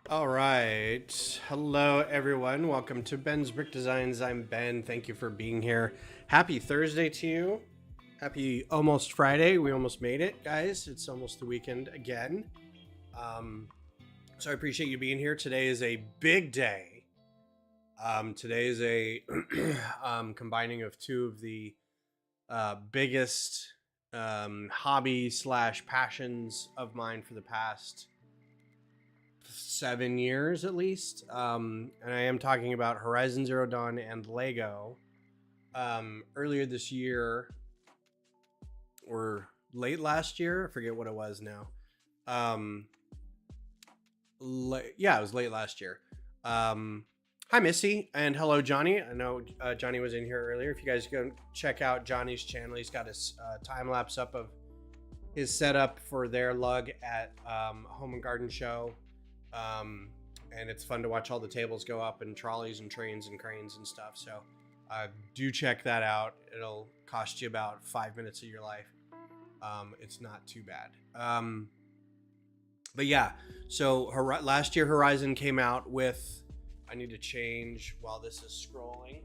All right. Hello, everyone. Welcome to Ben's Brick Designs. I'm Ben. Thank you for being here. Happy Thursday to you. Happy almost Friday. We almost made it, guys. It's almost the weekend again. So I appreciate you being here. Today is a big day. Today is a combining of two of the biggest hobby slash passions of mine for the past 7 years at least. And I am talking about Horizon Zero Dawn and Lego. Earlier this year, or late last year, I forget what it was now. Yeah, it was late last year. Hi, Missy, and hello, Johnny. I know Johnny was in here earlier. If you guys go check out Johnny's channel, he's got his time lapse up of his setup for their lug at Home and Garden Show. And it's fun to watch all the tables go up and trolleys and trains and cranes and stuff. So do check that out. It'll cost you about 5 minutes of your life. It's not too bad. But yeah, so last year Horizon came out with, I need to change while this is scrolling.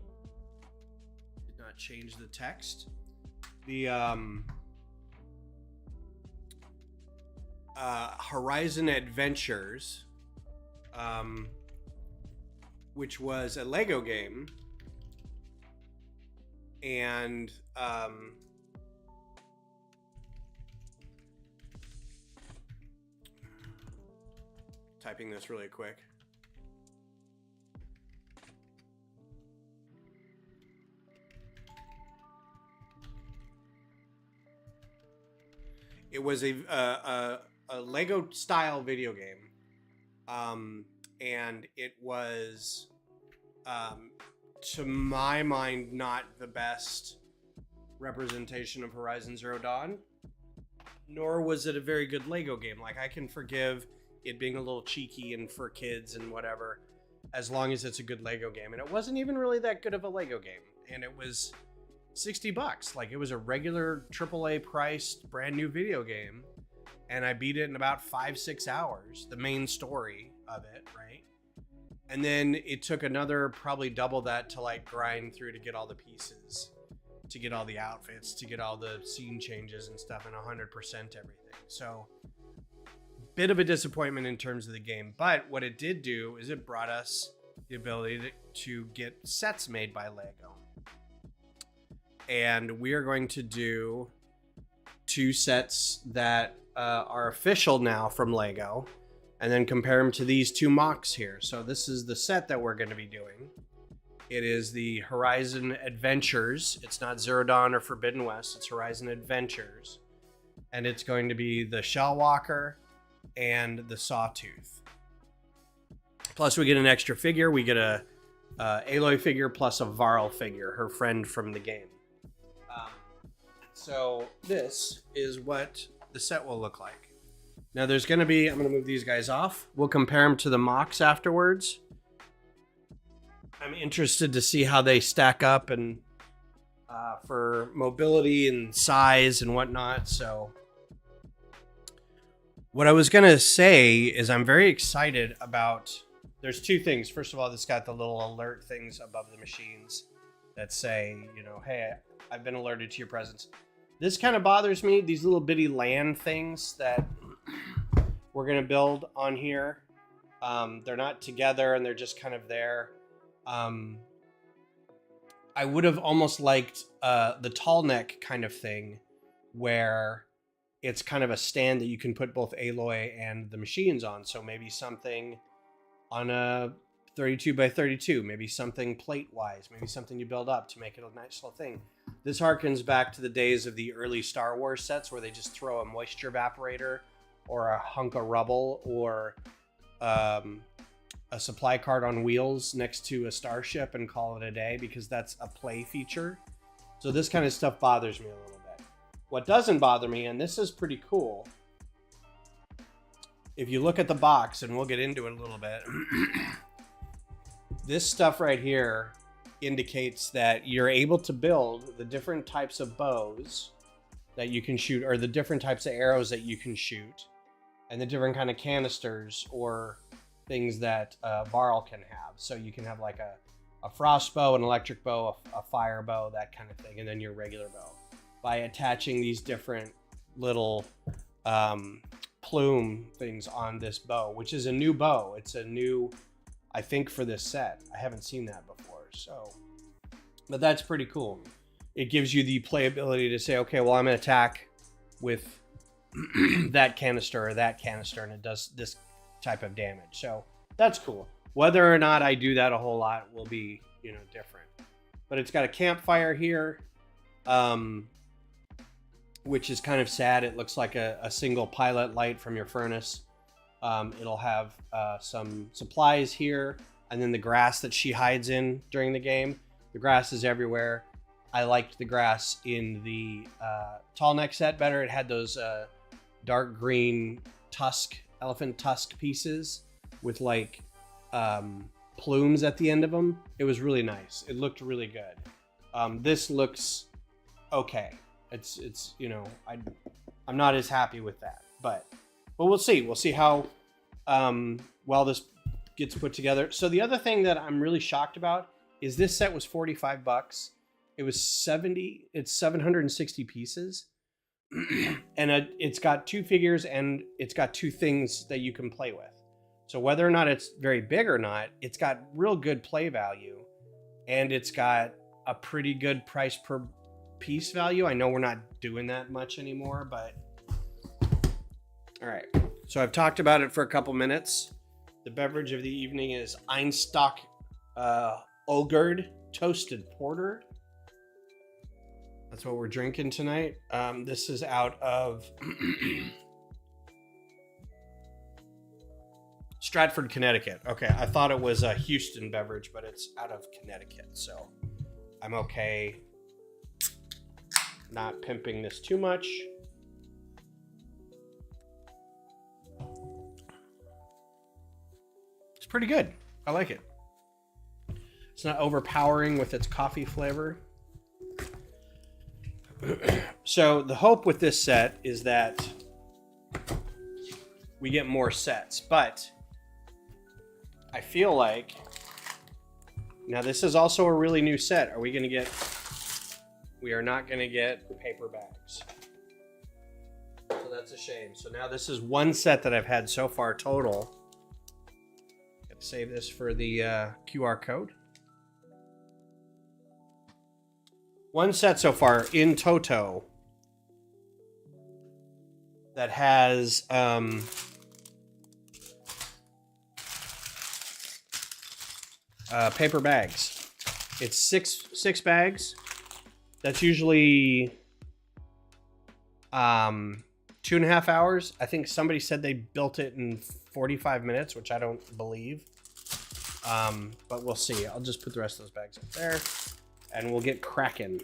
Did not change the text. The Horizon Adventures, which was a Lego game, and typing this really quick. It was a Lego style video game. And it was, to my mind, not the best representation of Horizon Zero Dawn, nor was it a very good Lego game. Like, I can forgive it being a little cheeky and for kids and whatever, as long as it's a good Lego game. And it wasn't even really that good of a Lego game. And it was $60. Like, it was a regular AAA priced brand new video game. And I beat it in about 5-6 hours, the main story of it, right? And then it took another probably double that to like grind through to get all the pieces, to get all the outfits, to get all the scene changes and stuff, and 100% everything. So bit of a disappointment in terms of the game. But what it did do is it brought us the ability to get sets made by Lego. And we are going to do 2 sets that are official now from Lego, and then compare them to these 2 MOCs here. So this is the set that we're going to be doing. It is the Horizon Adventures. It's not Zero Dawn or Forbidden West. It's Horizon Adventures. And it's going to be the Shell Walker and the Sawtooth. Plus we get an extra figure. We get a Aloy figure plus a Varl figure, her friend from the game. So this is what the set will look like. Now there's going to be, I'm going to move these guys off. We'll compare them to the MOCs afterwards. I'm interested to see how they stack up and for mobility and size and whatnot. So what I was going to say is I'm very excited about, there's 2 things. First of all, this got the little alert things above the machines that say, you know, hey, I've been alerted to your presence. This kind of bothers me, these little bitty land things that we're going to build on here. They're not together and they're just kind of there. I would have almost liked the tall neck kind of thing where it's kind of a stand that you can put both Aloy and the machines on. So maybe something on a 32 by 32, maybe something plate wise, maybe something you build up to make it a nice little thing. This harkens back to the days of the early Star Wars sets where they just throw a moisture evaporator or a hunk of rubble or a supply cart on wheels next to a starship and call it a day, because that's a play feature. So this kind of stuff bothers me a little bit. What doesn't bother me, and this is pretty cool, if you look at the box, and we'll get into it a little bit, this stuff right here indicates that you're able to build the different types of bows that you can shoot, or the different types of arrows that you can shoot, and the different kind of canisters or things that Varl can have. So you can have like a frost bow, an electric bow, a fire bow, that kind of thing, and then your regular bow. By attaching these different little plume things on this bow, which is a new bow. It's a new, I think, for this set. I haven't seen that before, so. But that's pretty cool. It gives you the playability to say, okay, well, I'm going to attack with that canister or that canister, and it does this type of damage. So that's cool. Whether or not I do that a whole lot will be, you know, different. But it's got a campfire here, which is kind of sad. It looks like a single pilot light from your furnace. It'll have some supplies here, and then the grass that she hides in during the game. The grass is everywhere. I liked the grass in the tall neck set better. It had those dark green elephant tusk pieces with like plumes at the end of them. It was really nice. It looked really good. This looks okay. It's you know, I'm not as happy with that, but we'll see. We'll see how well this gets put together. So the other thing that I'm really shocked about is this set was $45. It was 70. It's 760 pieces, and it's got 2 figures and it's got 2 things that you can play with. So whether or not it's very big or not, it's got real good play value, and it's got a pretty good price per piece value. I know we're not doing that much anymore, but all right. So I've talked about it for a couple minutes. The beverage of the evening is Einstock Olgerd Toasted Porter. That's what we're drinking tonight. This is out of Stratford, Connecticut. Okay, I thought it was a Houston beverage, but it's out of Connecticut, so I'm okay not pimping this too much. It's pretty good. I like it. It's not overpowering with its coffee flavor. So the hope with this set is that we get more sets, but I feel like now this is also a really new set. Are we going to get? We are not going to get paper bags. So that's a shame. So now this is one set that I've had so far total. Got to save this for the QR code. One set so far in toto that has paper bags. It's six bags. That's usually 2.5 hours. I think somebody said they built it in 45 minutes, which I don't believe. But we'll see. I'll just put the rest of those bags up there, and we'll get cracking.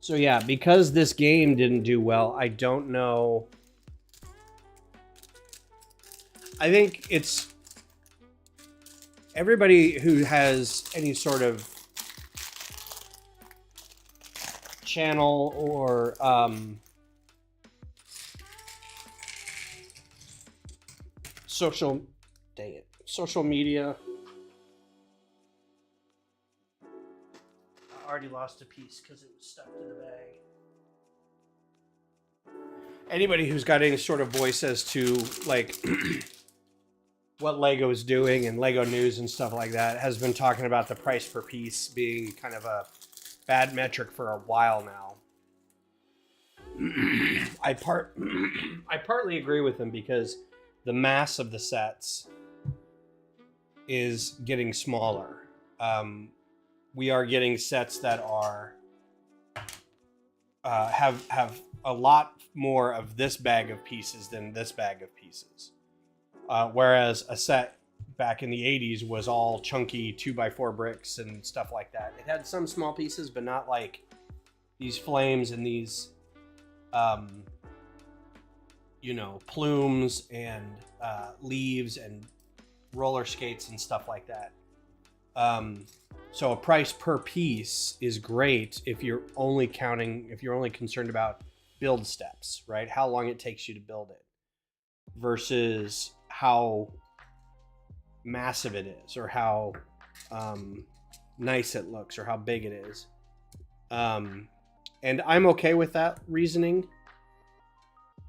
So yeah, because this game didn't do well, I don't know. I think it's everybody who has any sort of channel or social media. I already lost a piece because it was stuck to the bag. Anybody who's got any sort of voice as to like what Lego is doing and Lego news and stuff like that has been talking about the price per piece being kind of a bad metric for a while now. I partly agree with them because the mass of the sets is getting smaller. We are getting sets that are have a lot more of this bag of pieces than this bag of pieces. Whereas a set back in the 80s was all chunky 2x4 bricks and stuff like that. It had some small pieces, but not like these flames and these, plumes and leaves and roller skates and stuff like that. So a price per piece is great if you're only concerned about build steps, right? How long it takes you to build it versus how massive it is, or how nice it looks, or how big it is. And I'm okay with that reasoning.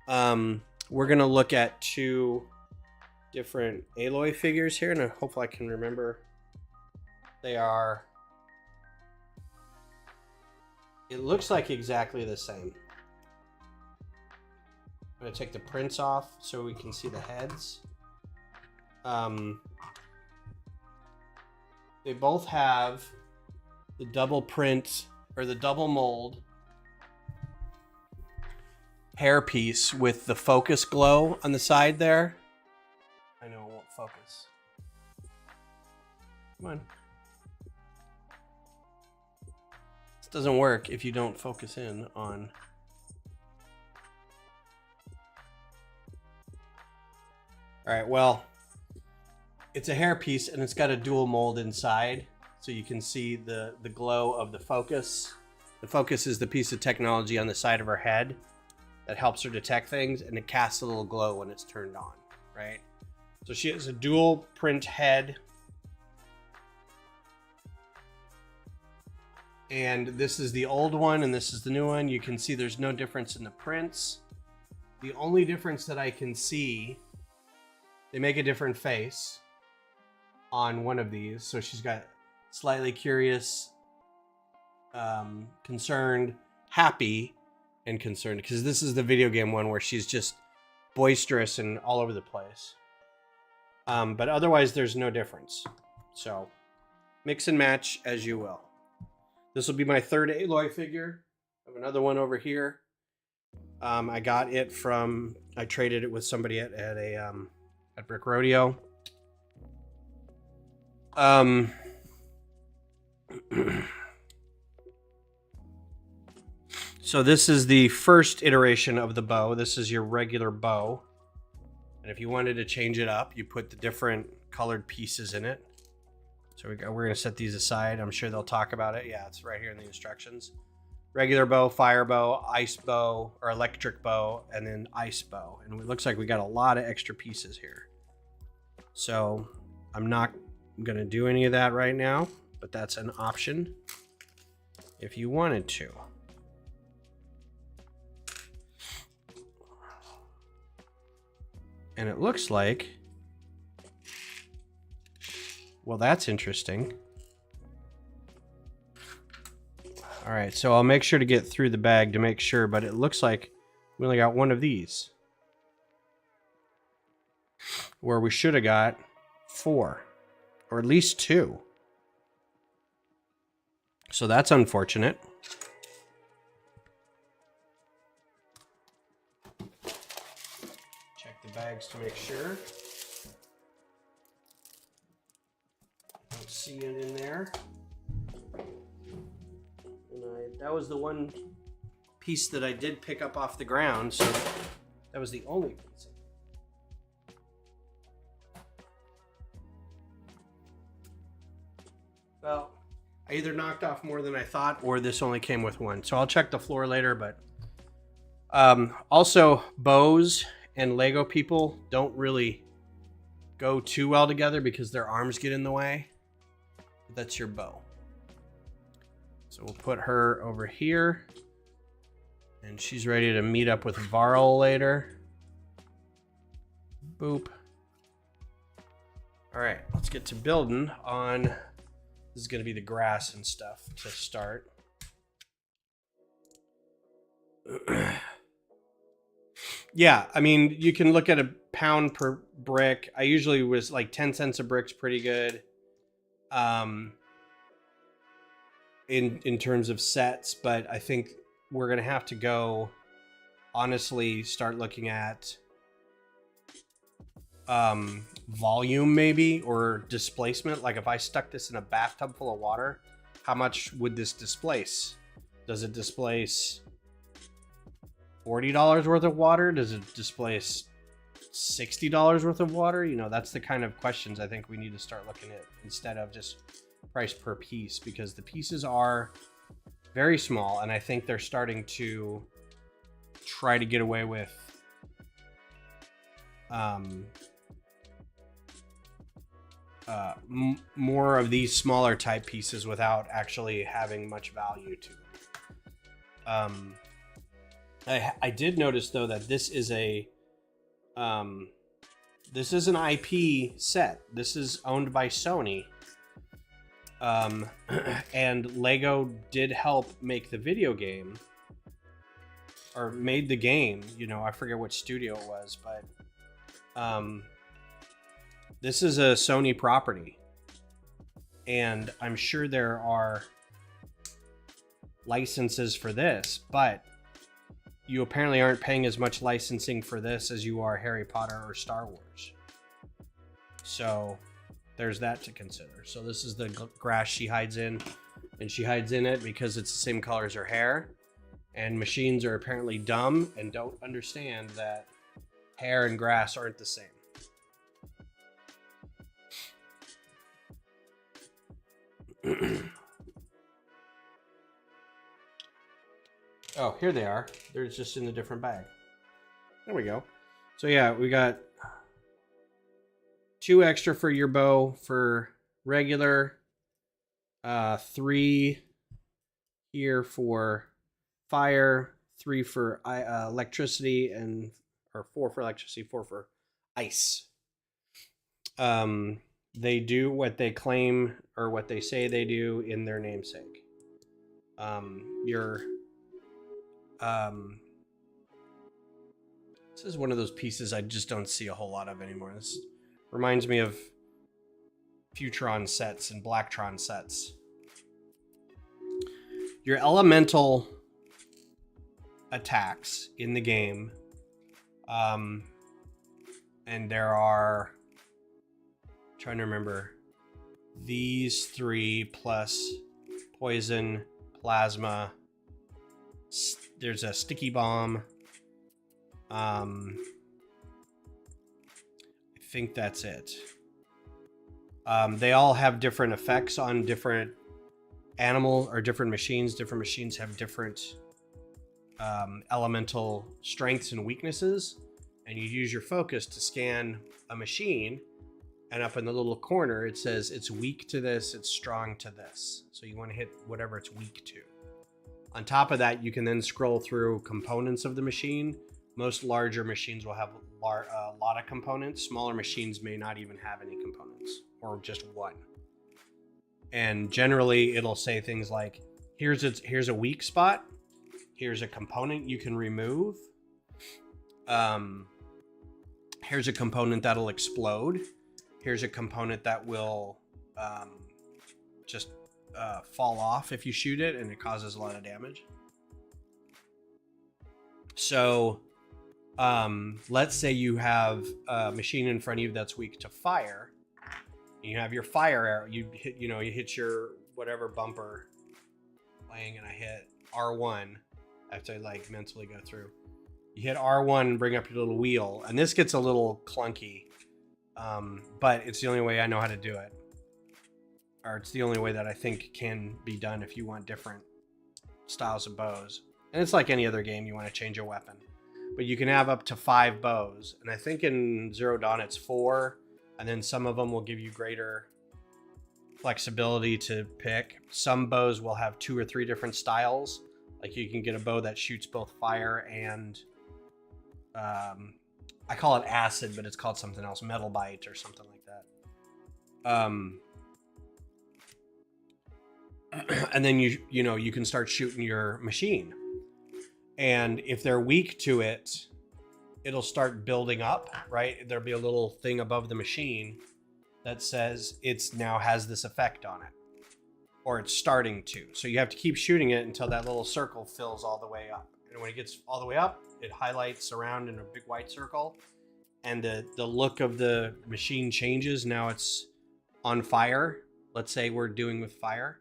We're gonna look at two different Aloy figures here, and hopefully I can remember. They are, it looks like exactly the same. I'm gonna take the prints off so we can see the heads. They both have the double print, or the double mold hairpiece with the focus glow on the side there. I know it won't focus. Come on. This doesn't work if you don't focus in on. All right, well, it's a hairpiece and it's got a dual mold inside, so you can see the glow of the focus. The focus is the piece of technology on the side of her head that helps her detect things, and it casts a little glow when it's turned on, right? So she has a dual print head. And this is the old one and this is the new one. You can see there's no difference in the prints. The only difference that I can see, they make a different face on one of these. So she's got slightly curious, concerned, happy, and concerned, because this is the video game one where she's just boisterous and all over the place. But otherwise there's no difference. So mix and match as you will. This will be my third Aloy figure. I have another one over here. I got it from, I traded it with somebody at Brick Rodeo. So this is the first iteration of the bow. This is your regular bow. And if you wanted to change it up, you put the different colored pieces in it. So we're going to set these aside. I'm sure they'll talk about it. Yeah, it's right here in the instructions. Regular bow, fire bow, ice bow, or electric bow, and then ice bow. And it looks like we got a lot of extra pieces here. So I'm not going to do any of that right now, but that's an option if you wanted to. And it looks like, well, that's interesting. All right, so I'll make sure to get through the bag to make sure, but it looks like we only got one of these, where we should have got 4, or at least 2. So that's unfortunate. Check the bags to make sure. Don't see it in there. And that was the one piece that I did pick up off the ground, so that was the only piece. Well, I either knocked off more than I thought, or this only came with one. So I'll check the floor later, but also bows and Lego people don't really go too well together because their arms get in the way. That's your bow. So we'll put her over here, and she's ready to meet up with Varl later. Boop. All right, let's get to building on. This is going to be the grass and stuff to start. Yeah, I mean, you can look at a pound per brick. I usually was like 10 cents a brick's pretty good. In terms of sets, but I think we're going to have to go, honestly, start looking at volume maybe, or displacement. Like if I stuck this in a bathtub full of water, how much would this displace? Does it displace $40 worth of water? Does it displace $60 worth of water? You know, that's the kind of questions I think we need to start looking at, instead of just price per piece, because the pieces are very small, and I think they're starting to try to get away with more of these smaller type pieces without actually having much value to them. I did notice though that this is an IP set. This is owned by Sony. And Lego did help make the video game, or made the game, you know, I forget what studio it was, but this is a Sony property, and I'm sure there are licenses for this, but you apparently aren't paying as much licensing for this as you are Harry Potter or Star Wars. So there's that to consider. So this is the grass she hides in, and she hides in it because it's the same color as her hair. And machines are apparently dumb and don't understand that hair and grass aren't the same. Oh, here they are. They're just in a different bag. There we go. So yeah, we got 2 extra for your bow for regular, 3 here for fire, 3 for electricity, and or 4 for electricity, 4 for ice. They do what they claim or what they say they do in their namesake. This is one of those pieces I just don't see a whole lot of anymore. This reminds me of Futron sets and Blacktron sets. Your elemental attacks in the game, and there are, trying to remember, these 3 plus poison, plasma, there's a sticky bomb. I think that's it. They all have different effects on different animals or different machines. Different machines have different elemental strengths and weaknesses, and you use your focus to scan a machine, and up in the little corner it says it's weak to this, it's strong to this. So you want to hit whatever it's weak to. On top of that, you can then scroll through components of the machine. Most larger machines will have a lot of components. Smaller machines may not even have any components, or just one. And generally it'll say things like, here's a weak spot, here's a component you can remove, here's a component that'll explode, here's a component that will just fall off if you shoot it and it causes a lot of damage. So let's say you have a machine in front of you that's weak to fire. You have your fire arrow, you hit your whatever bumper playing, and I hit R1. I have to like mentally go through. You hit R1 and bring up your little wheel, and this gets a little clunky, but it's the only way I know how to do it. Or it's the only way that I think can be done if you want different styles of bows. And it's like any other game, you want to change a weapon. But you can have up to 5 bows. And I think in Zero Dawn it's 4. And then some of them will give you greater flexibility to pick. Some bows will have 2 or 3 different styles. Like you can get a bow that shoots both fire and... I call it acid, but it's called something else. Metal bite or something like that. And then you can start shooting your machine, and if they're weak to it, it'll start building up, right? There'll be a little thing above the machine that says it's now has this effect on it, or it's starting to. So you have to keep shooting it until that little circle fills all the way up, and when it gets all the way up, it highlights around in a big white circle, and the look of the machine changes. Now it's on fire. Let's say we're doing with fire.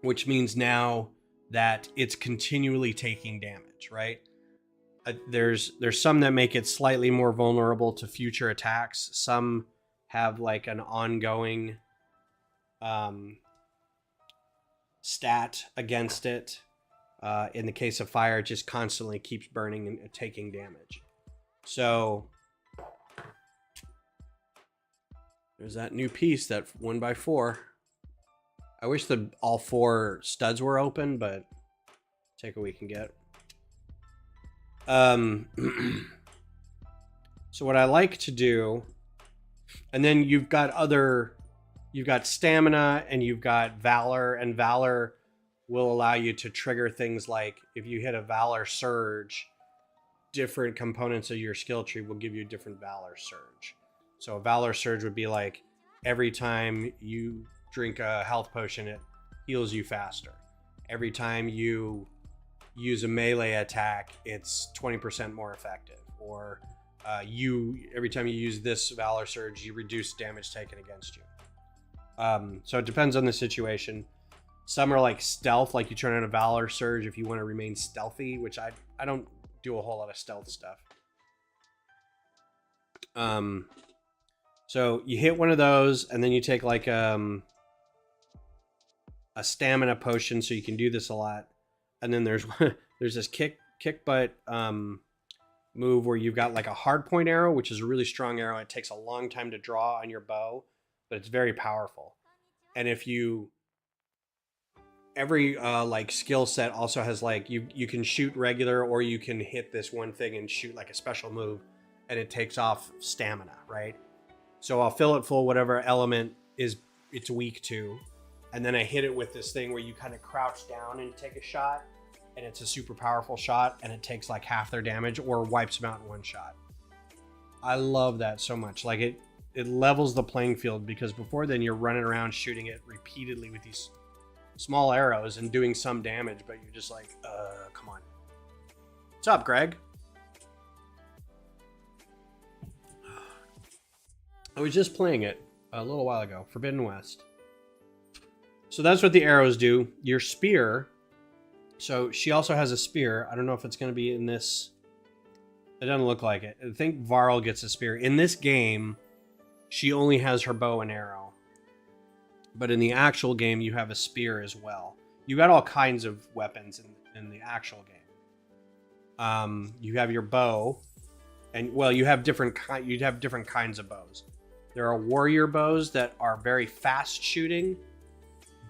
Which means now that it's continually taking damage, right? There's some that make it slightly more vulnerable to future attacks. Some have like an ongoing stat against it. In the case of fire, it just constantly keeps burning and taking damage. So there's that new piece, that 1x4. I wish all 4 studs were open, but take what we can get. So what I like to do, and then you've got stamina and you've got valor, and valor will allow you to trigger things like if you hit a valor surge, different components of your skill tree will give you a different valor surge. So a valor surge would be like every time you drink a health potion, it heals you faster. Every time you use a melee attack, it's 20% more effective. Or every time you use this valor surge, you reduce damage taken against you. So it depends on the situation. Some are like stealth, like you turn on a valor surge if you want to remain stealthy, which I don't do a whole lot of stealth stuff. So you hit one of those, and then you take like a stamina potion, so you can do this a lot. And then there's this kick butt move where you've got like a hard point arrow, which is a really strong arrow. It takes a long time to draw on your bow, but it's very powerful. And if you every like skill set also has like you can shoot regular, or you can hit this one thing and shoot like a special move, and it takes off stamina, right? So I'll fill it full whatever element it's weak to, and then I hit it with this thing where you kind of crouch down and take a shot, and it's a super powerful shot, and it takes like half their damage or wipes them out in one shot. I love that so much. Like it levels the playing field, because before then you're running around shooting it repeatedly with these small arrows and doing some damage, but you're just like, come on. What's up, Greg? I was just playing it a little while ago, Forbidden West. So that's what the arrows do. Your spear, so she also has a spear. I don't know if it's going to be in this. It doesn't look like it. I think Varl gets a spear. In this game, she only has her bow and arrow. But in the actual game, you have a spear as well. You got all kinds of weapons in the actual game. You have your bow, and well, you have different kinds of bows. There are warrior bows that are very fast shooting,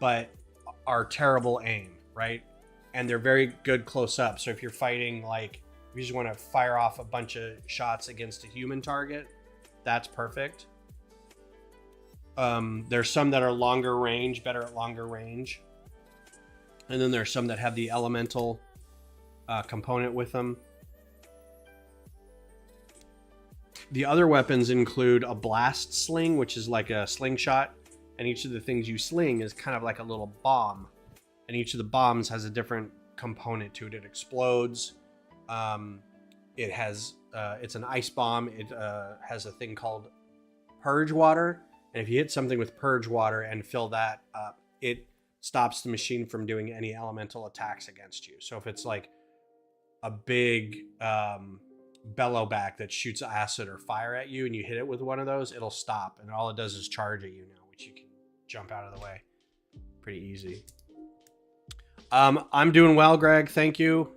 but are terrible aim, right? And they're very good close up. So if you're fighting, like, if you just want to fire off a bunch of shots against a human target, that's perfect. There's some that are longer range, better at longer range. And then there's some that have the elemental component with them. The other weapons include a blast sling, which is like a slingshot. And each of the things you sling is kind of like a little bomb. And each of the bombs has a different component to it. It explodes. It's an ice bomb. It has a thing called purge water. And if you hit something with purge water and fill that up, it stops the machine from doing any elemental attacks against you. So if it's like a big bellowback that shoots acid or fire at you and you hit it with one of those, it'll stop. And all it does is charge at you now, which you can jump out of the way. Pretty easy. I'm doing well, Greg. Thank you.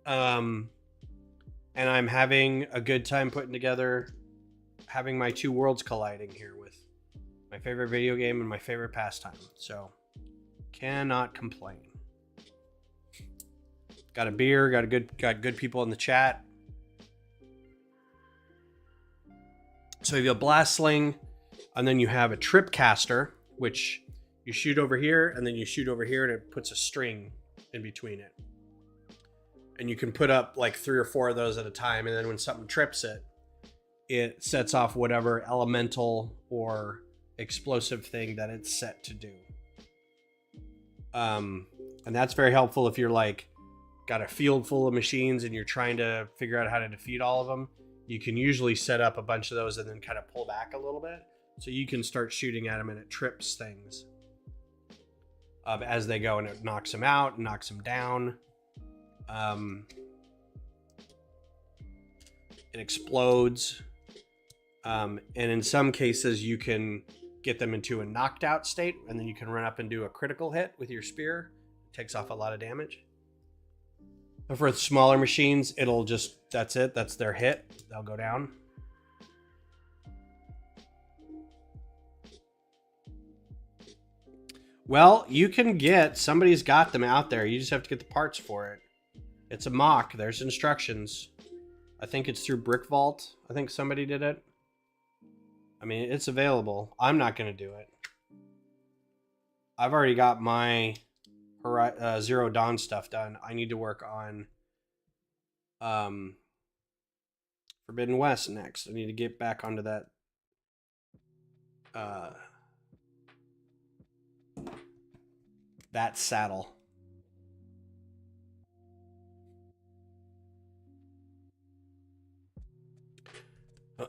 And I'm having a good time having my two worlds colliding here with my favorite video game and my favorite pastime. So cannot complain. Got a beer, got good people in the chat. So you have a blast sling, and then you have a trip caster, which you shoot over here, and then you shoot over here, and it puts a string in between it. And you can put up like 3 or 4 of those at a time, and then when something trips it, it sets off whatever elemental or explosive thing that it's set to do. And that's very helpful if you're like got a field full of machines and you're trying to figure out how to defeat all of them. You can usually set up a bunch of those and then kind of pull back a little bit, so you can start shooting at them and it trips things as they go, and it knocks them out and knocks them down. It explodes. And in some cases you can get them into a knocked out state, and then you can run up and do a critical hit with your spear. It takes off a lot of damage. But for smaller machines, it'll just, that's it. That's their hit. They'll go down. Well, you can get, somebody's got them out there. You just have to get the parts for it. It's a MOC. There's instructions. I think it's through Brick Vault. I think somebody did it. I mean, it's available. I'm not going to do it. I've already got my Zero Dawn stuff done. I need to work on Forbidden West next. I need to get back onto that that saddle. So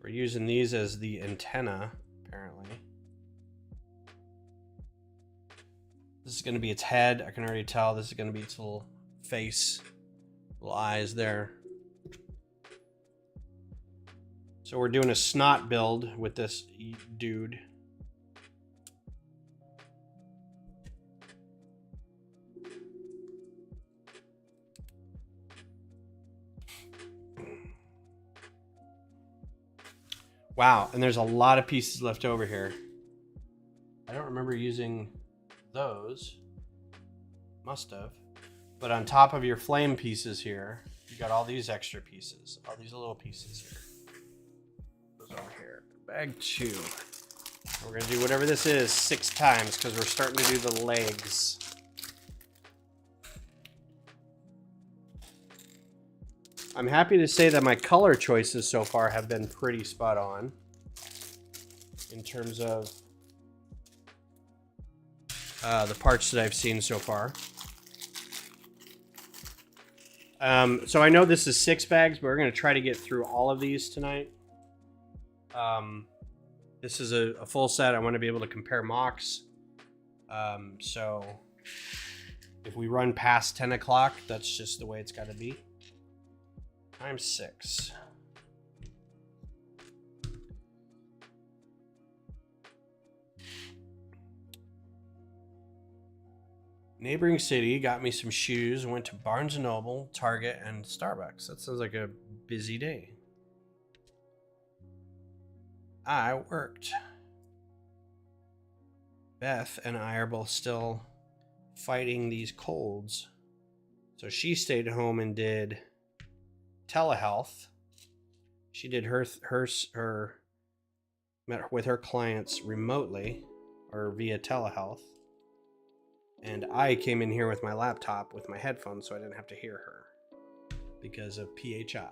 we're using these as the antenna, apparently. This is going to be its head. I can already tell this is going to be its little face, little eyes there. So we're doing a snot build with this dude. Wow, and there's a lot of pieces left over here. I don't remember using those. Must have. But on top of your flame pieces here, you got all these extra pieces. All these little pieces here. Those over here. Bag 2. We're going to do whatever this is 6 times because we're starting to do the legs. I'm happy to say that my color choices so far have been pretty spot on in terms of the parts that I've seen so far. So I know this is 6 bags, but we're going to try to get through all of these tonight. This is a full set. I want to be able to compare MOCs. So if we run past 10 o'clock, that's just the way it's got to be. Times 6. Neighboring city got me some shoes. Went to Barnes & Noble, Target, and Starbucks. That sounds like a busy day. I worked. Beth and I are both still fighting these colds. So she stayed home and did telehealth. She did her met with her clients remotely or via telehealth. And I came in here with my laptop with my headphones so I didn't have to hear her because of PHI.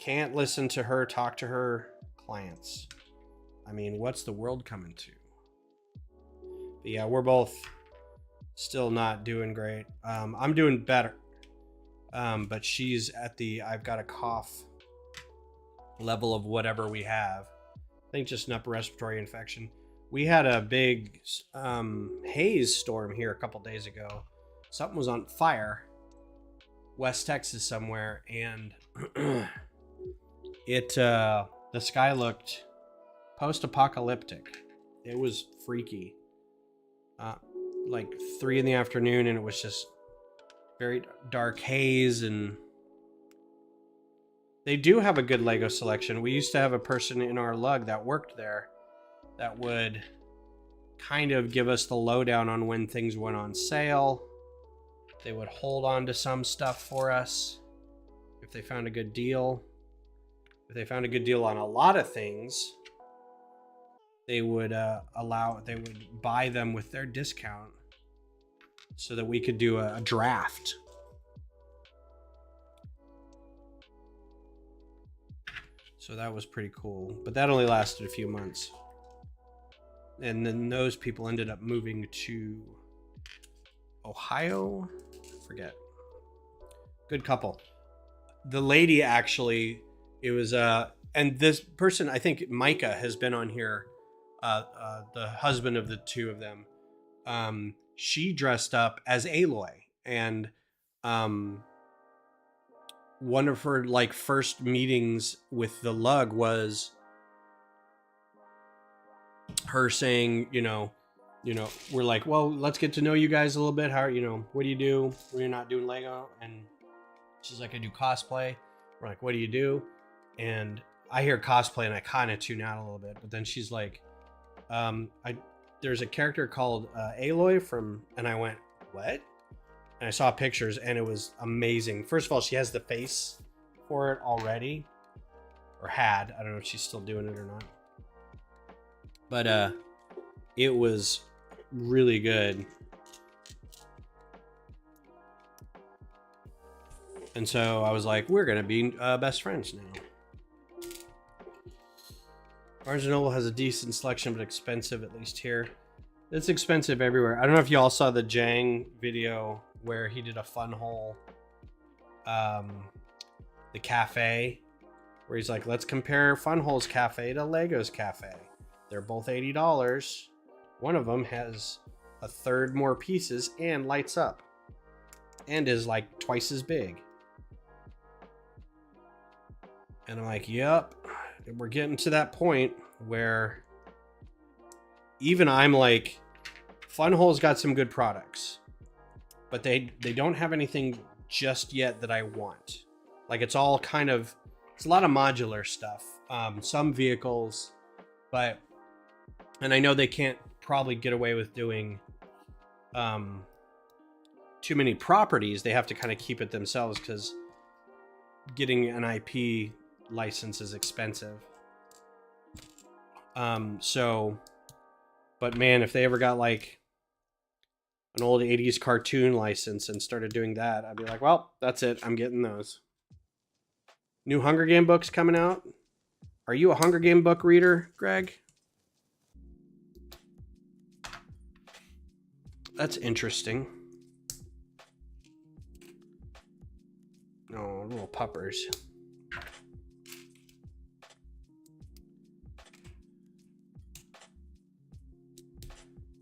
Can't listen to her talk to her clients. I mean, what's the world coming to? But yeah, we're both still not doing great. I'm doing better. But she's at the I've got a cough level of whatever we have. I think just an upper respiratory infection. We had a big haze storm here a couple days ago. Something was on fire. West Texas somewhere. And the sky looked post-apocalyptic. It was freaky. Like 3 in the afternoon, and it was just very dark haze. And they do have a good Lego selection. We used to have a person in our lug that worked there that would kind of give us the lowdown on when things went on sale. They would hold on to some stuff for us if they found a good deal. If they found a good deal on a lot of things, they would they would buy them with their discount so that we could do a draft. So that was pretty cool, but that only lasted a few months. And then those people ended up moving to Ohio. Forget. Good couple. The lady actually, it was and this person, I think Micah has been on here. The husband of the two of them. She dressed up as Aloy, and one of her like first meetings with the lug was her saying, you know, you know, we're like, well, let's get to know you guys a little bit. How, you know, what do you do when you're not doing Lego? And she's like, I do cosplay. We're like, what do you do? And I hear cosplay and I kind of tune out a little bit. But then she's like, there's a character called Aloy from, and I went, what? And I saw pictures and it was amazing. First of all, she has the face for it already, or had. I don't know if she's still doing it or not. But it was really good. And so I was like, we're gonna be best friends now. Barnes & Noble has a decent selection, but expensive, at least here. It's expensive everywhere. I don't know if y'all saw the Jang video where he did a fun hole, the cafe, where he's like, let's compare Funhole's cafe to Lego's cafe. They're both $80. One of them has a third more pieces and lights up and is like twice as big. And I'm like, yep, we're getting to that point where even I'm like, Funhole's got some good products, but they don't have anything just yet that I want. Like, it's all kind of, it's a lot of modular stuff. Some vehicles, but, and I know they can't probably get away with doing too many properties. They have to kind of keep it themselves because getting an IP license is expensive. So, but man, if they ever got like an old 80s cartoon license and started doing that, I'd be like, well, that's it. I'm getting those. New Hunger Game books coming out. Are you a Hunger Game book reader, Greg? That's interesting. Oh, little puppers.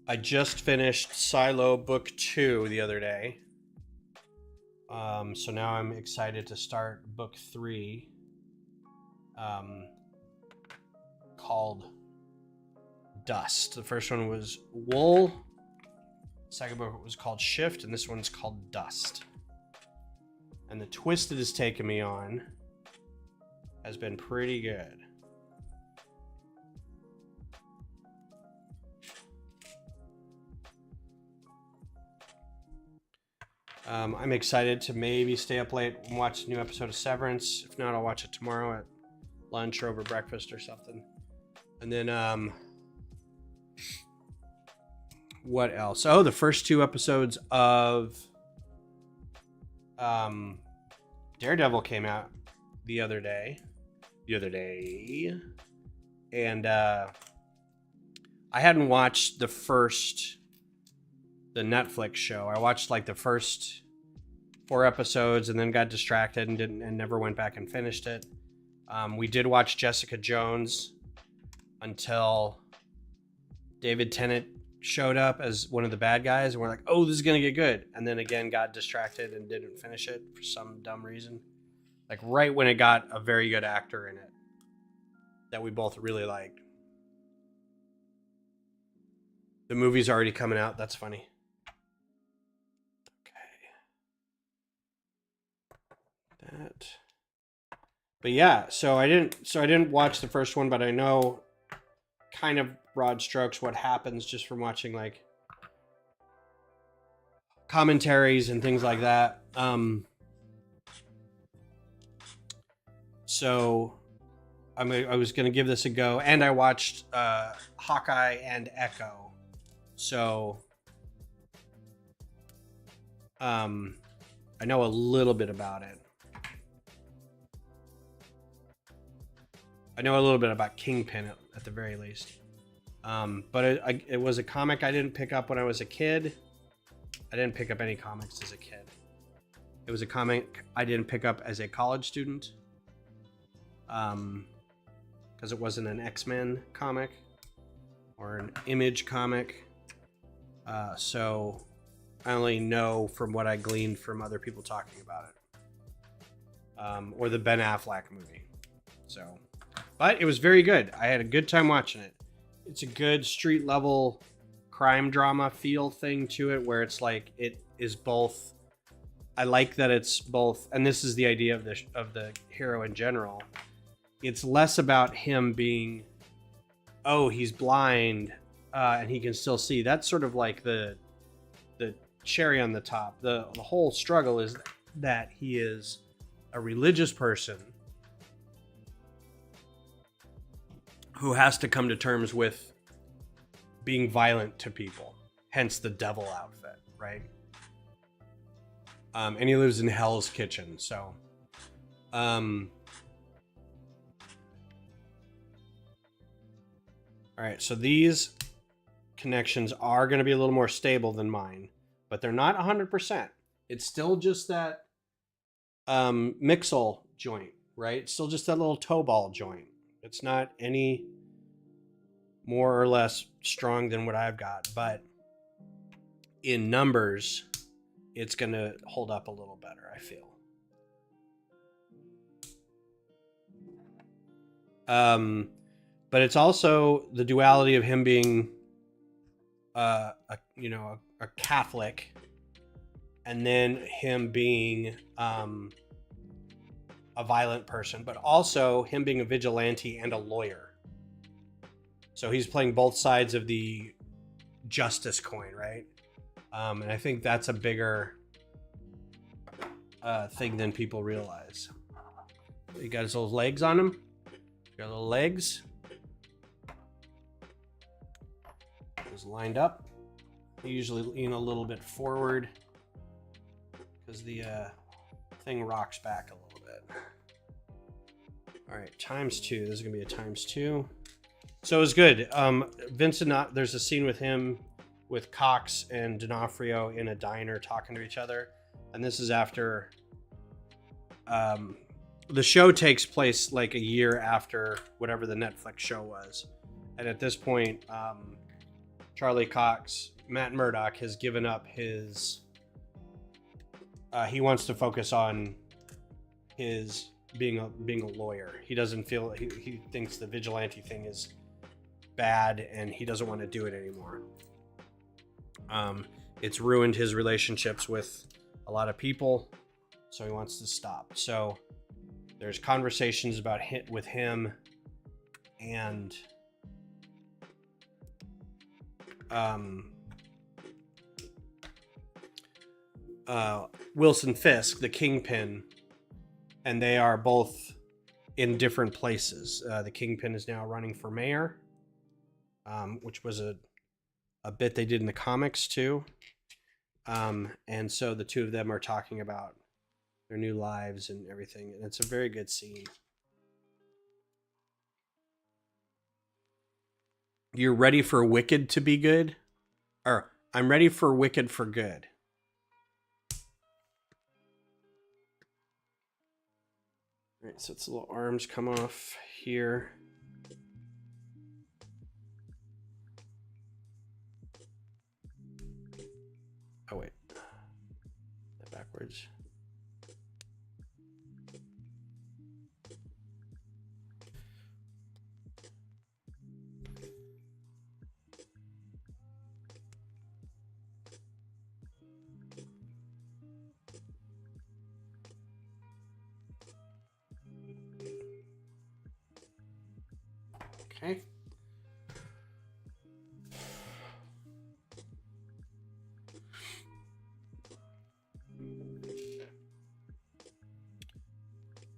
I just finished Silo Book 2 the other day. So now I'm excited to start Book 3. Called Dust. The first one was Wool. The second book was called Shift, and this one's called Dust. And the twist it has taken me on has been pretty good. I'm excited to maybe stay up late and watch a new episode of Severance. If not, I'll watch it tomorrow at lunch or over breakfast or something. And then, what else? Oh, the first 2 episodes of Daredevil came out the other day. And I hadn't watched the Netflix show. I watched like the first 4 episodes and then got distracted and never went back and finished it. We did watch Jessica Jones until David Tennant showed up as one of the bad guys, and we're like, oh, this is gonna get good. And then again got distracted and didn't finish it for some dumb reason. Like right when it got a very good actor in it that we both really liked. The movie's already coming out. That's funny. That, but yeah, so I didn't watch the first one, but I know kind of broad strokes what happens just from watching like commentaries and things like that. So I was gonna give this a go, and I watched Hawkeye and Echo. So I know a little bit about it. I know a little bit about Kingpin at the very least. But it was a comic I didn't pick up when I was a kid. I didn't pick up any comics as a kid. It was a comic I didn't pick up as a college student. Because it wasn't an X-Men comic or an Image comic. So I only know from what I gleaned from other people talking about it. Or the Ben Affleck movie. So, but it was very good. I had a good time watching it. It's a good street level crime drama feel thing to it, where it's like it is both. I like that it's both, and this is the idea of the hero in general. It's less about him being, oh, he's blind and he can still see. That's sort of like the cherry on the top. The whole struggle is that he is a religious person who has to come to terms with being violent to people, hence the devil outfit, right? And he lives in Hell's Kitchen, so all right, so these connections are going to be a little more stable than mine, but they're not 100%. It's still just that mixel joint, right? It's still just that little toe ball joint. It's not any more or less strong than what I've got, but in numbers, it's going to hold up a little better, I feel. But it's also the duality of him being a Catholic, and then him being a violent person, but also him being a vigilante and a lawyer. So he's playing both sides of the justice coin, right? And I think that's a bigger thing than people realize. He got his little legs on him. Got little legs. Is lined up. They usually lean a little bit forward because the thing rocks back a little bit. All right, ×2. This is gonna be a ×2. So it was good. Vincent, there's a scene with him, with Cox and D'Onofrio in a diner talking to each other, and this is after the show takes place like a year after whatever the Netflix show was, and at this point, Charlie Cox, Matt Murdock, has given up his. He wants to focus on his being a lawyer. He doesn't feel he thinks the vigilante thing is bad, and he doesn't want to do it anymore. It's ruined his relationships with a lot of people, so he wants to stop. So there's conversations about with him and Wilson Fisk, the Kingpin, and they are both in different places. The Kingpin is now running for mayor, which was a bit they did in the comics too. And so the two of them are talking about their new lives and everything, and it's a very good scene. You're ready for Wicked to be good? Or, I'm ready for Wicked for good. All right, so its little arms come off here. Oh, wait. That backwards. Okay.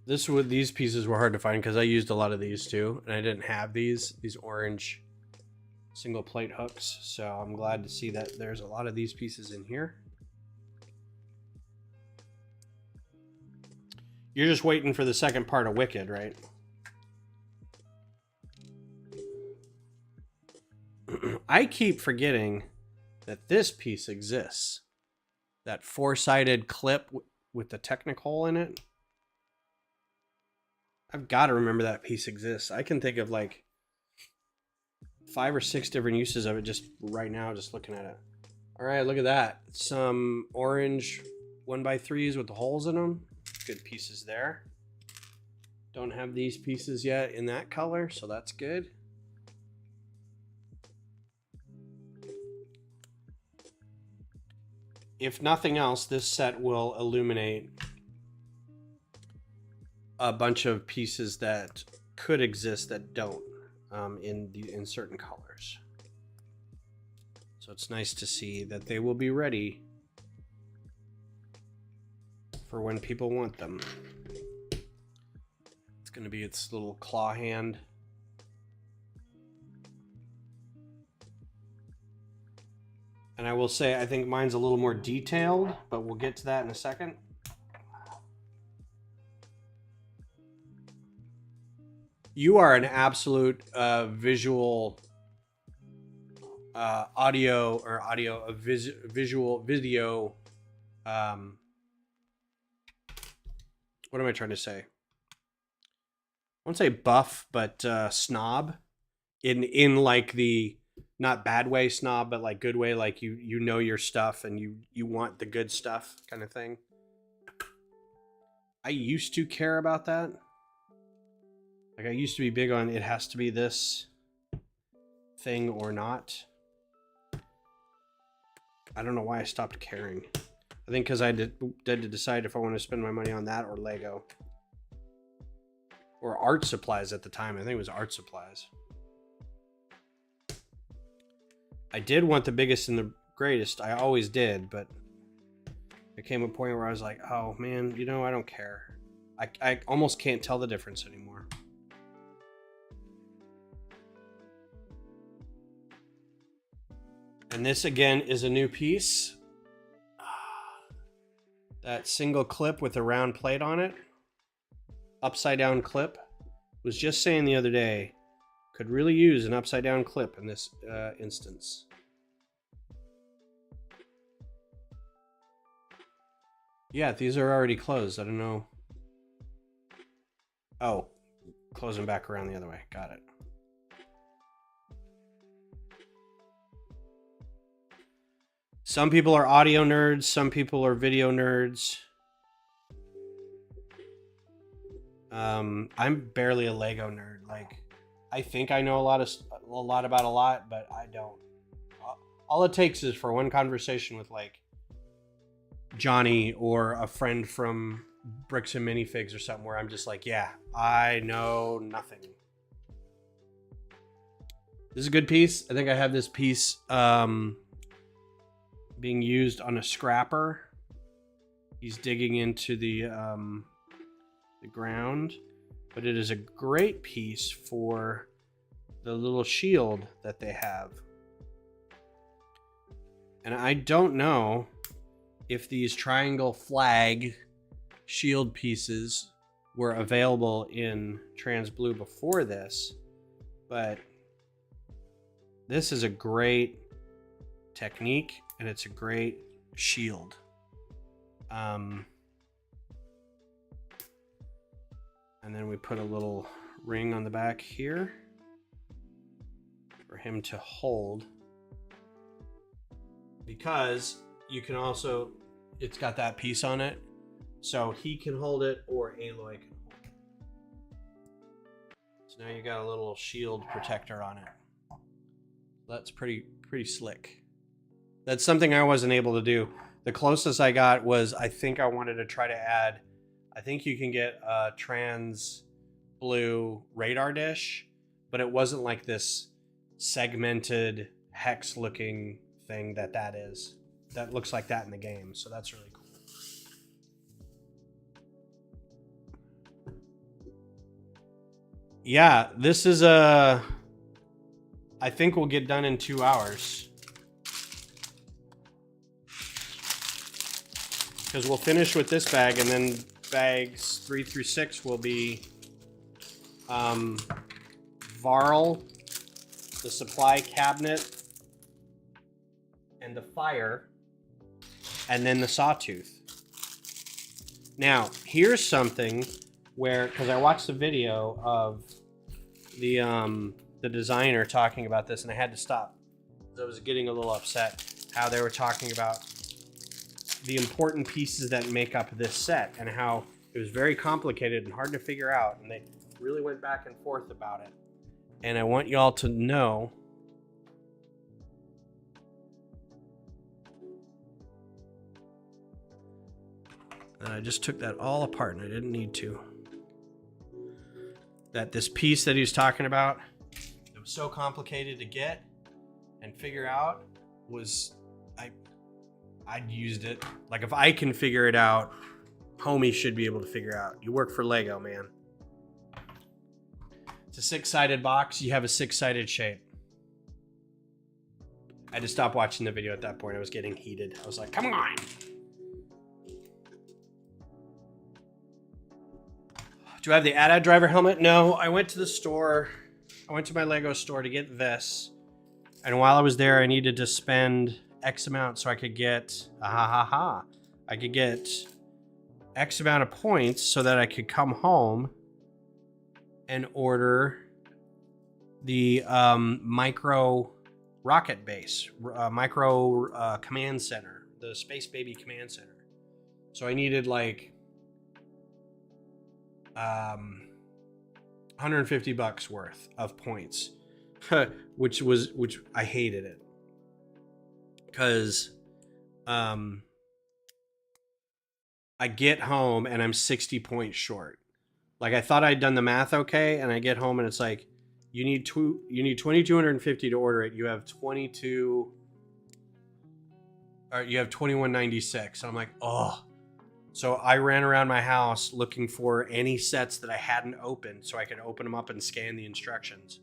These pieces were hard to find because I used a lot of these too, and I didn't have these orange single plate hooks. So I'm glad to see that there's a lot of these pieces in here. You're just waiting for the second part of Wicked, right? I keep forgetting that this piece exists. That four-sided clip with the Technicolor in it. I've got to remember that piece exists. I can think of like 5 or 6 different uses of it just right now, just looking at it. All right, look at that. Some orange 1x3s with the holes in them. Good pieces there. Don't have these pieces yet in that color, so that's good. if nothing else, this set will illuminate a bunch of pieces that could exist that don't in certain colors. So it's nice to see that they will be ready for when people want them. It's going to be its little claw hand. And I will say, I think mine's a little more detailed, but we'll get to that in a second. You are an absolute visual, audio, or audio, visual, video. What am I trying to say? I won't say buff, but snob, in like the not bad way snob, but like good way, like you know your stuff and you want the good stuff kind of thing. I used to care about that. Like I used to be big on it has to be this thing or not. I don't know why I stopped caring. I think because I had to decide if I want to spend my money on that or Lego. Or art supplies at the time. I think it was art supplies. I did want the biggest and the greatest. I always did, but there came a point where I was like, oh man, you know, I don't care. I almost can't tell the difference anymore. And this again is a new piece. That single clip with a round plate on it. Upside down clip. Was just saying the other day, could really use an upside down clip in this instance. Yeah, these are already closed. I don't know. Oh, close them back around the other way. Got it. Some people are audio nerds. Some people are video nerds. I'm barely a Lego nerd. Like, I think I know a lot about a lot, but I don't. All it takes is for one conversation with like Johnny or a friend from Bricks and Minifigs or something where I'm just like, yeah, I know nothing. This is a good piece. I think I have this piece being used on a scrapper. He's digging into the ground, but it is a great piece for the little shield that they have. And I don't know if these triangle flag shield pieces were available in trans blue before this, but this is a great technique and it's a great shield. And then we put a little ring on the back here for him to hold, because you can also, it's got that piece on it, so he can hold it or Aloy can hold it. So now you got a little shield protector on it. That's pretty slick. That's something I wasn't able to do. The closest I got was, I think I wanted to try to add, I think you can get a trans blue radar dish, but it wasn't like this segmented hex looking thing that is. That looks like that in the game, so that's really cool. Yeah, this is I think we'll get done in 2 hours. Because we'll finish with this bag, and then bags 3 through 6 will be Varl, the supply cabinet, and the fire, and then the Sawtooth. Now, here's something where, because I watched the video of the designer talking about this, and I had to stop because I was getting a little upset how they were talking about the important pieces that make up this set and how it was very complicated and hard to figure out, and they really went back and forth about it. And I want y'all to know And I just took that all apart and I didn't need to. This piece that he was talking about, it was so complicated to get and figure out, was I'd used it. Like, if I can figure it out, homie should be able to figure out. You work for Lego, man. It's a 6-sided box. You have a 6-sided shape. I had to stop watching the video at that point. I was getting heated. I was like, come on. Do I have the AT-AT driver helmet? No, I went to the store. I went to my Lego store to get this. And while I was there, I needed to spend X amount so I could get, I could get X amount of points so that I could come home and order the micro rocket base, micro command center, the Space Baby Command Center. So I needed like $150 worth of points, which I hated it because I get home and I'm 60 points short. Like, I thought I'd done the math okay, and I get home and it's like, you need 2,250 to order it. You have 22, or you have 2196. And I'm like, oh. So I ran around my house looking for any sets that I hadn't opened so I could open them up and scan the instructions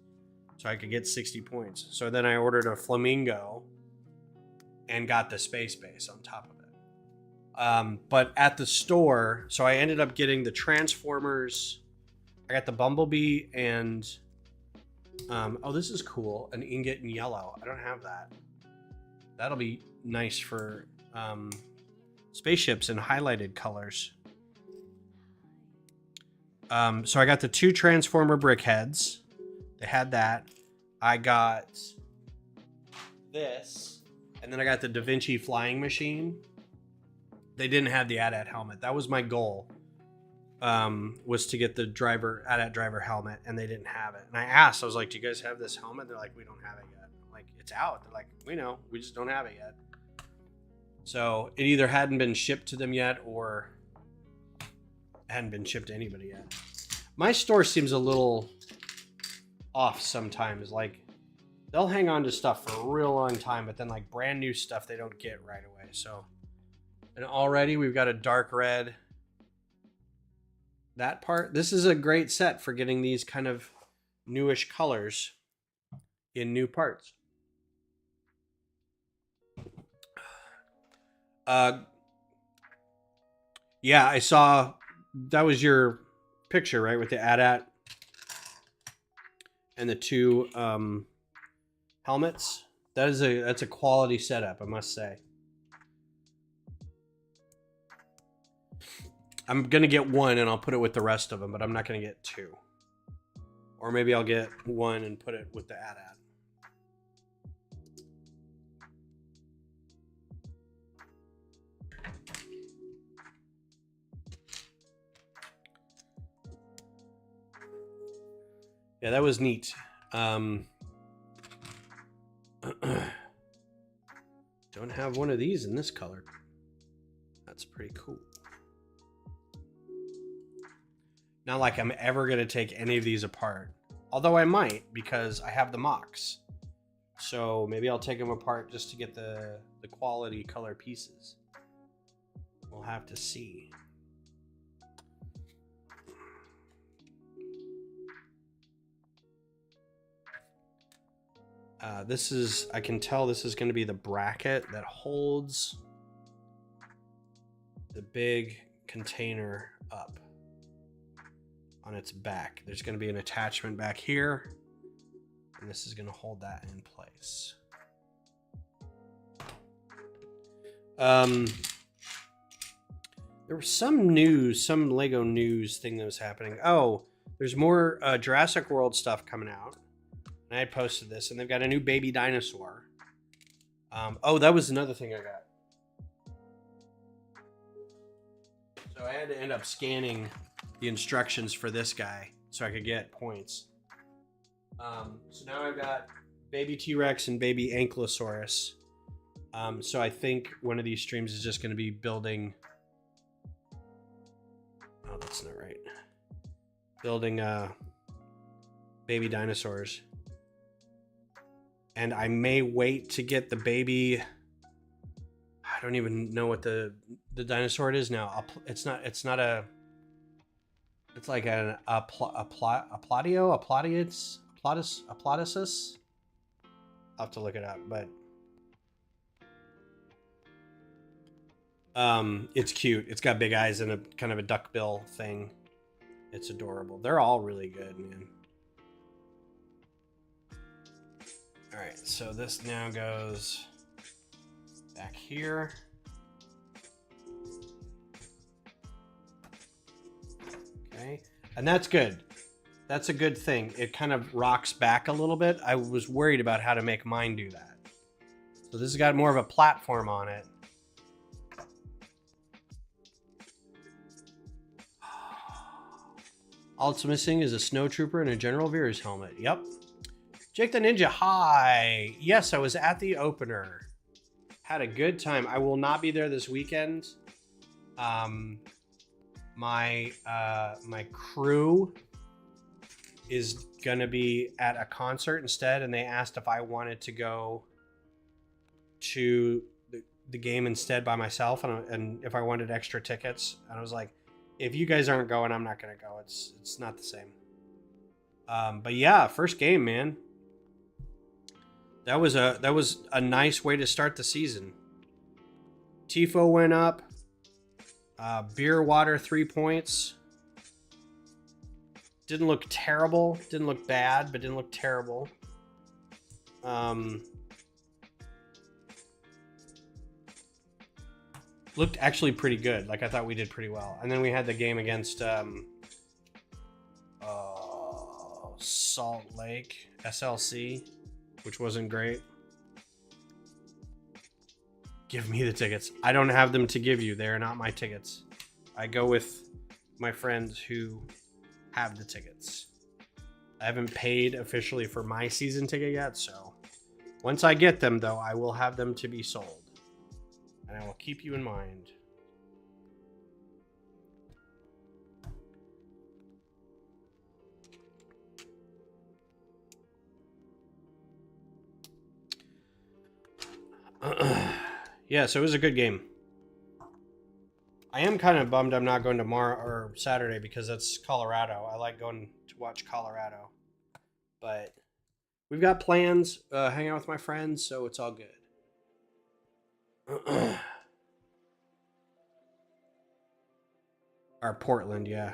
so I could get 60 points. So then I ordered a flamingo and got the space base on top of it. But at the store, so I ended up getting the Transformers. I got the Bumblebee and, oh, this is cool. An ingot in yellow. I don't have that. That'll be nice for, spaceships in highlighted colors. So I got the 2 Transformer brick heads. They had that. I got this, and then I got the Da Vinci flying machine. They didn't have the AT-AT helmet. That was my goal, was to get the AT-AT driver helmet, and they didn't have it. And I asked, I was like, do you guys have this helmet? They're like, we don't have it yet. I'm like, it's out. They're like, we know, we just don't have it yet. So it either hadn't been shipped to them yet or hadn't been shipped to anybody yet. My store seems a little off sometimes. Like, they'll hang on to stuff for a real long time, but then like brand new stuff they don't get right away. So, and already we've got a dark red. That part, this is a great set for getting these kind of newish colors in new parts. Yeah, I saw that was your picture, right? With the AT-AT and the 2 helmets. That's a quality setup, I must say. I'm gonna get 1 and I'll put it with the rest of them, but I'm not gonna get 2. Or maybe I'll get 1 and put it with the AT-AT. Yeah, that was neat. Don't have one of these in this color. That's pretty cool. Not like I'm ever going to take any of these apart. Although I might, because I have the MOCs. So maybe I'll take them apart just to get the quality color pieces. We'll have to see. This is, I can tell this is going to be the bracket that holds the big container up on its back. There's going to be an attachment back here, and this is going to hold that in place. There was some news, some Lego news thing that was happening. Oh, there's more Jurassic World stuff coming out. And I had posted this, and they've got a new baby dinosaur. Oh, that was another thing I got. So I had to end up scanning the instructions for this guy so I could get points. So now I've got baby T-Rex and baby Ankylosaurus. So I think one of these streams is just going to be building building baby dinosaurs. And I may wait to get the baby. I don't even know what the dinosaur it is now. It's not a. It's like a platius. I'll have to look it up, but it's cute. It's got big eyes and a kind of a duckbill thing. It's adorable. They're all really good, man. All right, so this now goes back here. Okay, and that's good. That's a good thing. It kind of rocks back a little bit. I was worried about how to make mine do that. So this has got more of a platform on it. All it's missing is a snowtrooper and a General Veers helmet. Yep. Jake the Ninja, hi. Yes, I was at the opener. Had a good time. I will not be there this weekend. My crew is gonna be at a concert instead, and they asked if I wanted to go to the game instead by myself, and if I wanted extra tickets. And I was like, if you guys aren't going, I'm not gonna go. It's not the same. But yeah, first game, man. That was a nice way to start the season. Tifo went up. Beer water 3 points. Didn't look terrible. Didn't look bad, but didn't look terrible. Looked actually pretty good. Like, I thought we did pretty well. And then we had the game against Salt Lake SLC, which wasn't great. Give me the tickets. I don't have them to give you. They are not my tickets. I go with my friends who have the tickets. I haven't paid officially for my season ticket yet, so once I get them, though, I will have them to be sold. And I will keep you in mind. Yeah, so it was a good game. I am kind of bummed I'm not going tomorrow or Saturday because that's Colorado. I like going to watch Colorado. But we've got plans, hang out with my friends, so it's all good. Or Portland, yeah.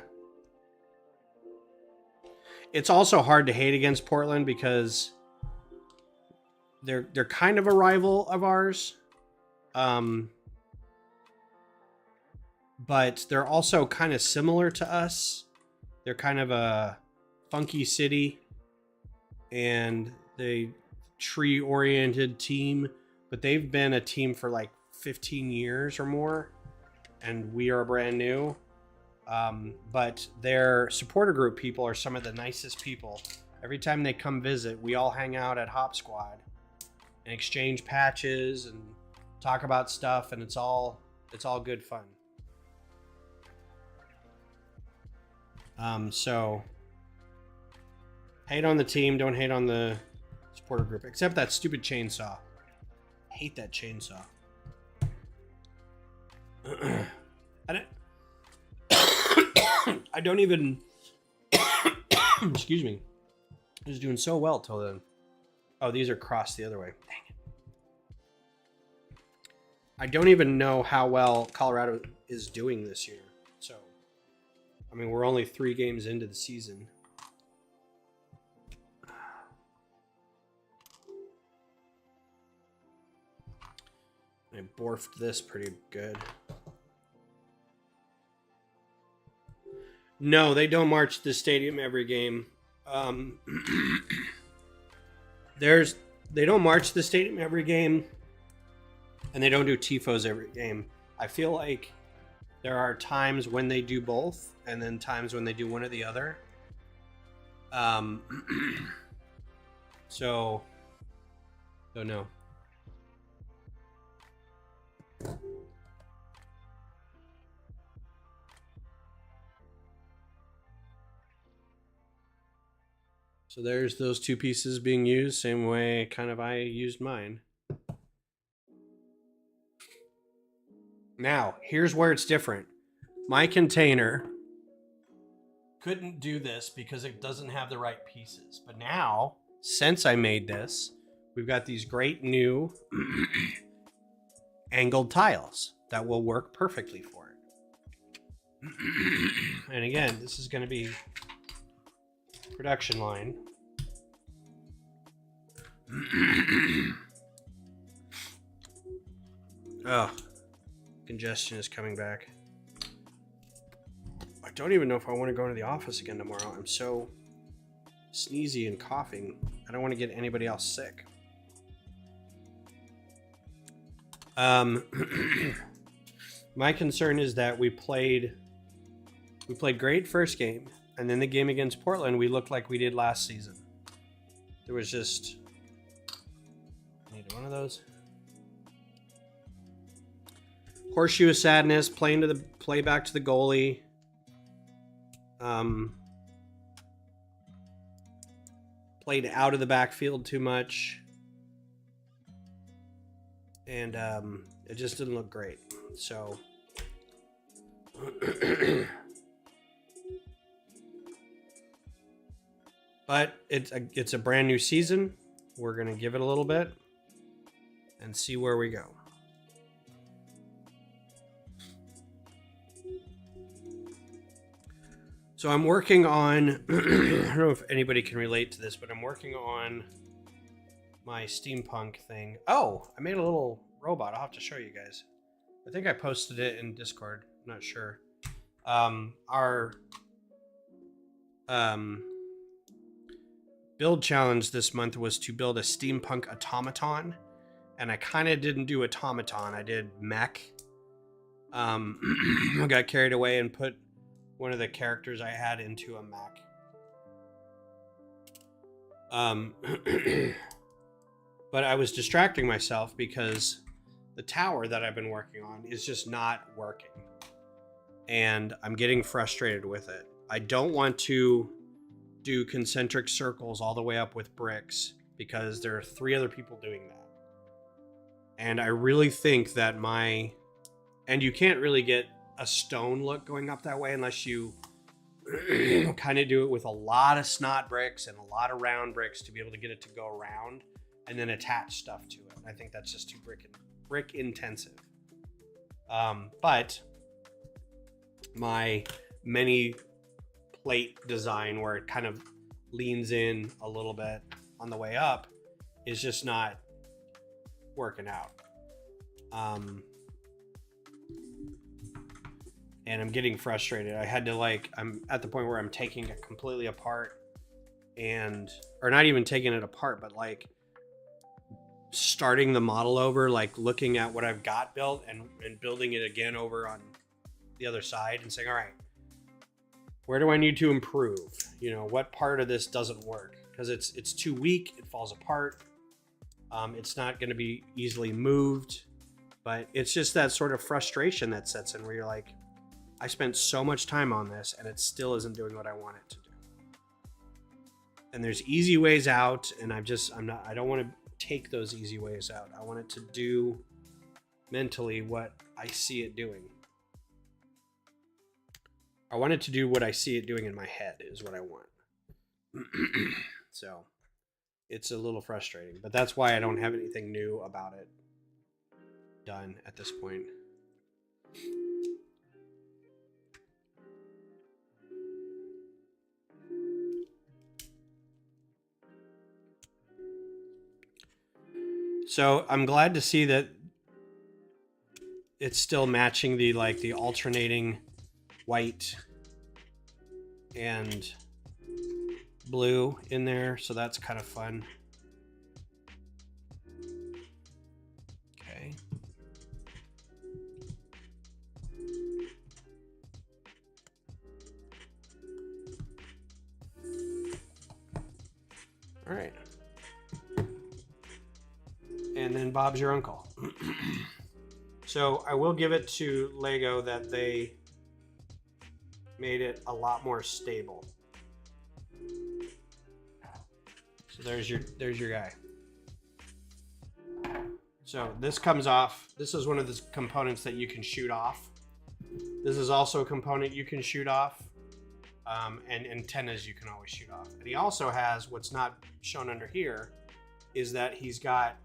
It's also hard to hate against Portland because they're kind of a rival of ours. But they're also kind of similar to us. They're kind of a funky city and they tree-oriented team, but they've been a team for like 15 years or more, and we are brand new. But their supporter group people are some of the nicest people. Every time they come visit, we all hang out at Hop Squad and exchange patches and talk about stuff, and it's all good fun. So hate on the team, don't hate on the supporter group, except that stupid chainsaw. Hate that chainsaw. I don't even excuse me. I was doing so well till then. Oh, these are crossed the other way. Dang it. I don't even know how well Colorado is doing this year. So, I mean, we're only 3 games into the season. I borfed this pretty good. No, they don't march the stadium every game. They don't march the stadium every game, and they don't do tifos every game. I feel like there are times when they do both, and then times when they do one or the other. So, don't know. So there's those two pieces being used, same way kind of I used mine. Now, here's where it's different. My container couldn't do this because it doesn't have the right pieces. But now, since I made this, we've got these great new angled tiles that will work perfectly for it. And again, this is going to be production line. Oh, congestion is coming back. I don't even know if I want to go into the office again tomorrow. I'm so sneezy and coughing. I don't want to get anybody else sick. My concern is that we played great first game, and then the game against Portland, we looked like we did last season. There was just... I need one of those. Horseshoe of sadness, play back to the goalie. Played out of the backfield too much. And it just didn't look great. So but it's a brand new season. We're gonna give it a little bit and see where we go. So I'm working on, I don't know if anybody can relate to this, but I'm working on my steampunk thing. Oh, I made a little robot. I'll have to show you guys. I think I posted it in Discord. I'm not sure. Our build challenge this month was to build a steampunk automaton. And I kind of didn't do automaton. I did mech. I got carried away and put one of the characters I had into a mech. But I was distracting myself because the tower that I've been working on is just not working. And I'm getting frustrated with it. I don't want to do concentric circles all the way up with bricks because there are 3 other people doing that. And I really think that and you can't really get a stone look going up that way unless you kind of do it with a lot of snot bricks and a lot of round bricks to be able to get it to go around and then attach stuff to it. I think that's just too brick intensive. But my mini plate design where it kind of leans in a little bit on the way up is just not working out. And I'm getting frustrated. I had to I'm at the point where I'm taking it completely apart or not even taking it apart, but starting the model over, looking at what I've got built and building it again over on the other side and saying, all right, where do I need to improve? What part of this doesn't work? Because it's too weak, it falls apart. It's not going to be easily moved, but it's just that sort of frustration that sets in where you're like, I spent so much time on this and it still isn't doing what I want it to do. And there's easy ways out, and I don't want to take those easy ways out. I want it to do mentally what I see it doing. I want it to do what I see it doing in my head is what I want. So it's a little frustrating, but that's why I don't have anything new about it done at this point. So I'm glad to see that it's still matching the alternating white and blue in there. So that's kind of fun. Okay. All right. And then Bob's your uncle. So I will give it to Lego that they made it a lot more stable. So there's your guy. So this comes off. This is one of the components that you can shoot off. This is also a component you can shoot off. And antennas you can always shoot off. And he also has, what's not shown under here, is that he's got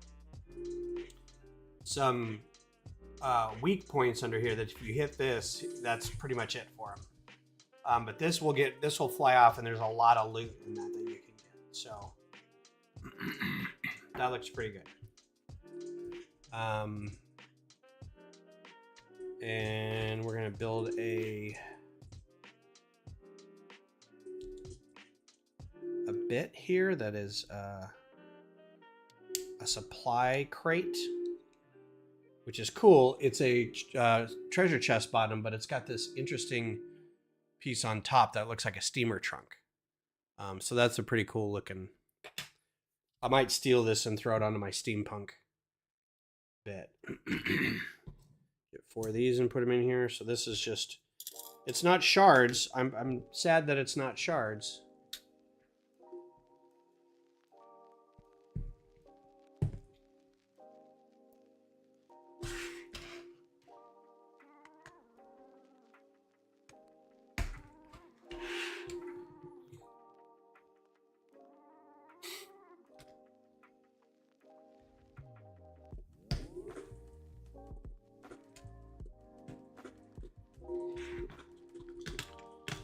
some weak points under here that if you hit this, that's pretty much it for him. But this will fly off, and there's a lot of loot in that you can get. So that looks pretty good. And we're gonna build a bit here that is a supply crate, which is cool. It's a treasure chest bottom, but it's got this interesting piece on top that looks like a steamer trunk. So that's a pretty cool looking. I might steal this and throw it onto my steampunk bit. Get 4 of these and put them in here. So this is just, it's not shards. I'm sad that it's not shards.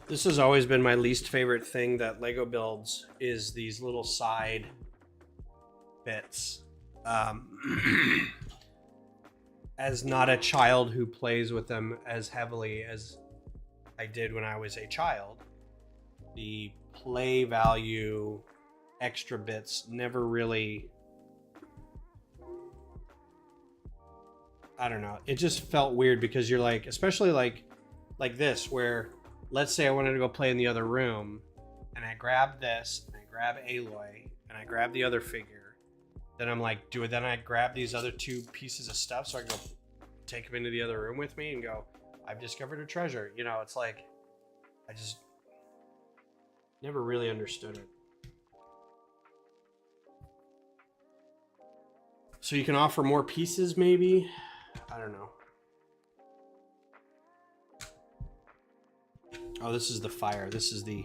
This has always been my least favorite thing that Lego builds, is these little side bits. As not a child who plays with them as heavily as I did when I was a child, the play value extra bits never really, I don't know, it just felt weird because you're like, especially like this, where let's say I wanted to go play in the other room, and I grab this, and I grab Aloy, and I grab the other figure. Then I'm like, then I grab these other 2 pieces of stuff so I can go take them into the other room with me and go, I've discovered a treasure. You know, it's like, I just never really understood it. So you can offer more pieces, maybe? I don't know. Oh, this is the fire. This is the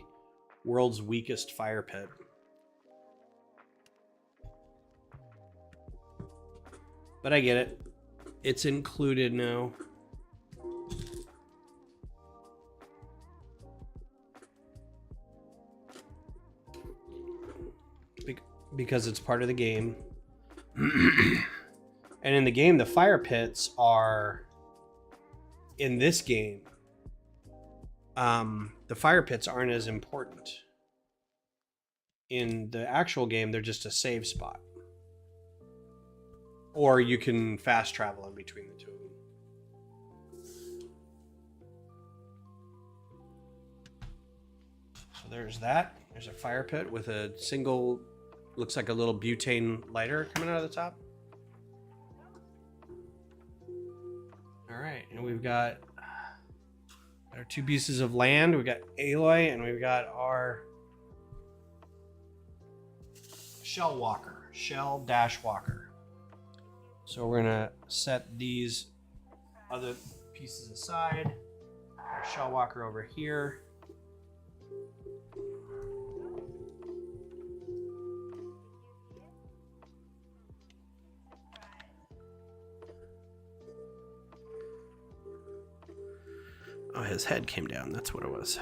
world's weakest fire pit. But I get it. It's included now. Because it's part of the game. And in the game, the fire pits are, in this game, the fire pits aren't as important. In the actual game, they're just a save spot. Or you can fast travel in between the 2 of them. So there's that. There's a fire pit with a single, looks like a little butane lighter coming out of the top. All right, and we've got our 2 pieces of land. We've got Aloy, and we've got our shell dash walker. So we're gonna set these other pieces aside. Our shell walker over here. Oh, his head came down. That's what it was.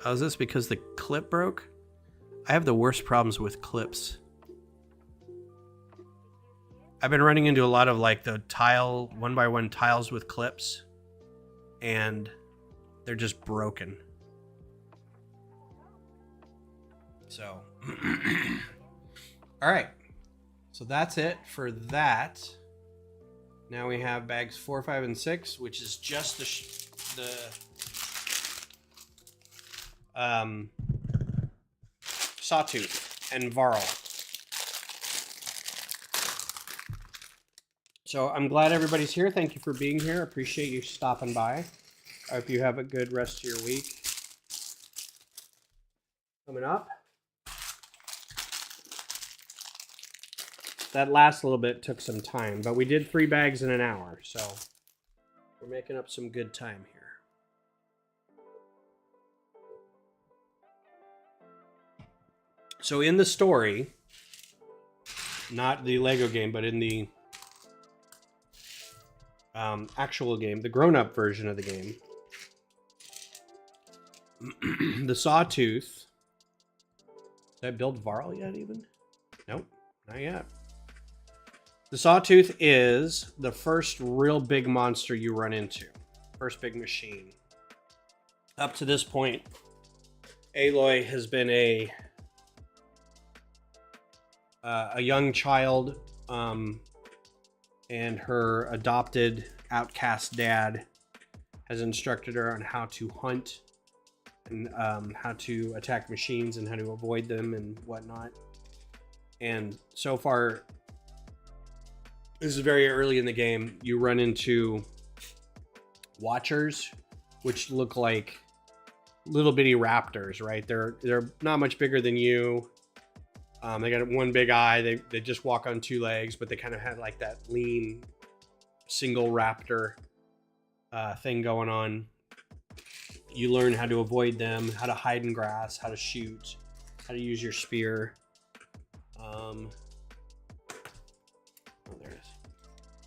Oh, is this because the clip broke? I have the worst problems with clips. I've been running into a lot of like the tile, 1x1 tiles with clips, and they're just broken. So, all right. So that's it for that. Now we have bags 4, 5, and 6, which is just the Sawtooth and Varl. So I'm glad everybody's here. Thank you for being here. Appreciate you stopping by. I hope you have a good rest of your week. Coming up. That last little bit took some time, but we did 3 bags in an hour, so we're making up some good time here. So in the story, not the Lego game, but in the actual game, the grown-up version of the game, the Sawtooth. Did I build Varl yet even? Nope, not yet. The Sawtooth is the first real big monster you run into. First big machine. Up to this point, Aloy has been a young child, and her adopted outcast dad has instructed her on how to hunt and how to attack machines and how to avoid them and whatnot. And so far, this is very early in the game, you run into watchers, which look like little bitty raptors, right? They're not much bigger than you. They got one big eye. They just walk on 2 legs, but they kind of have like that lean single raptor thing going on. You learn how to avoid them, how to hide in grass, how to shoot, how to use your spear. Oh, there it is.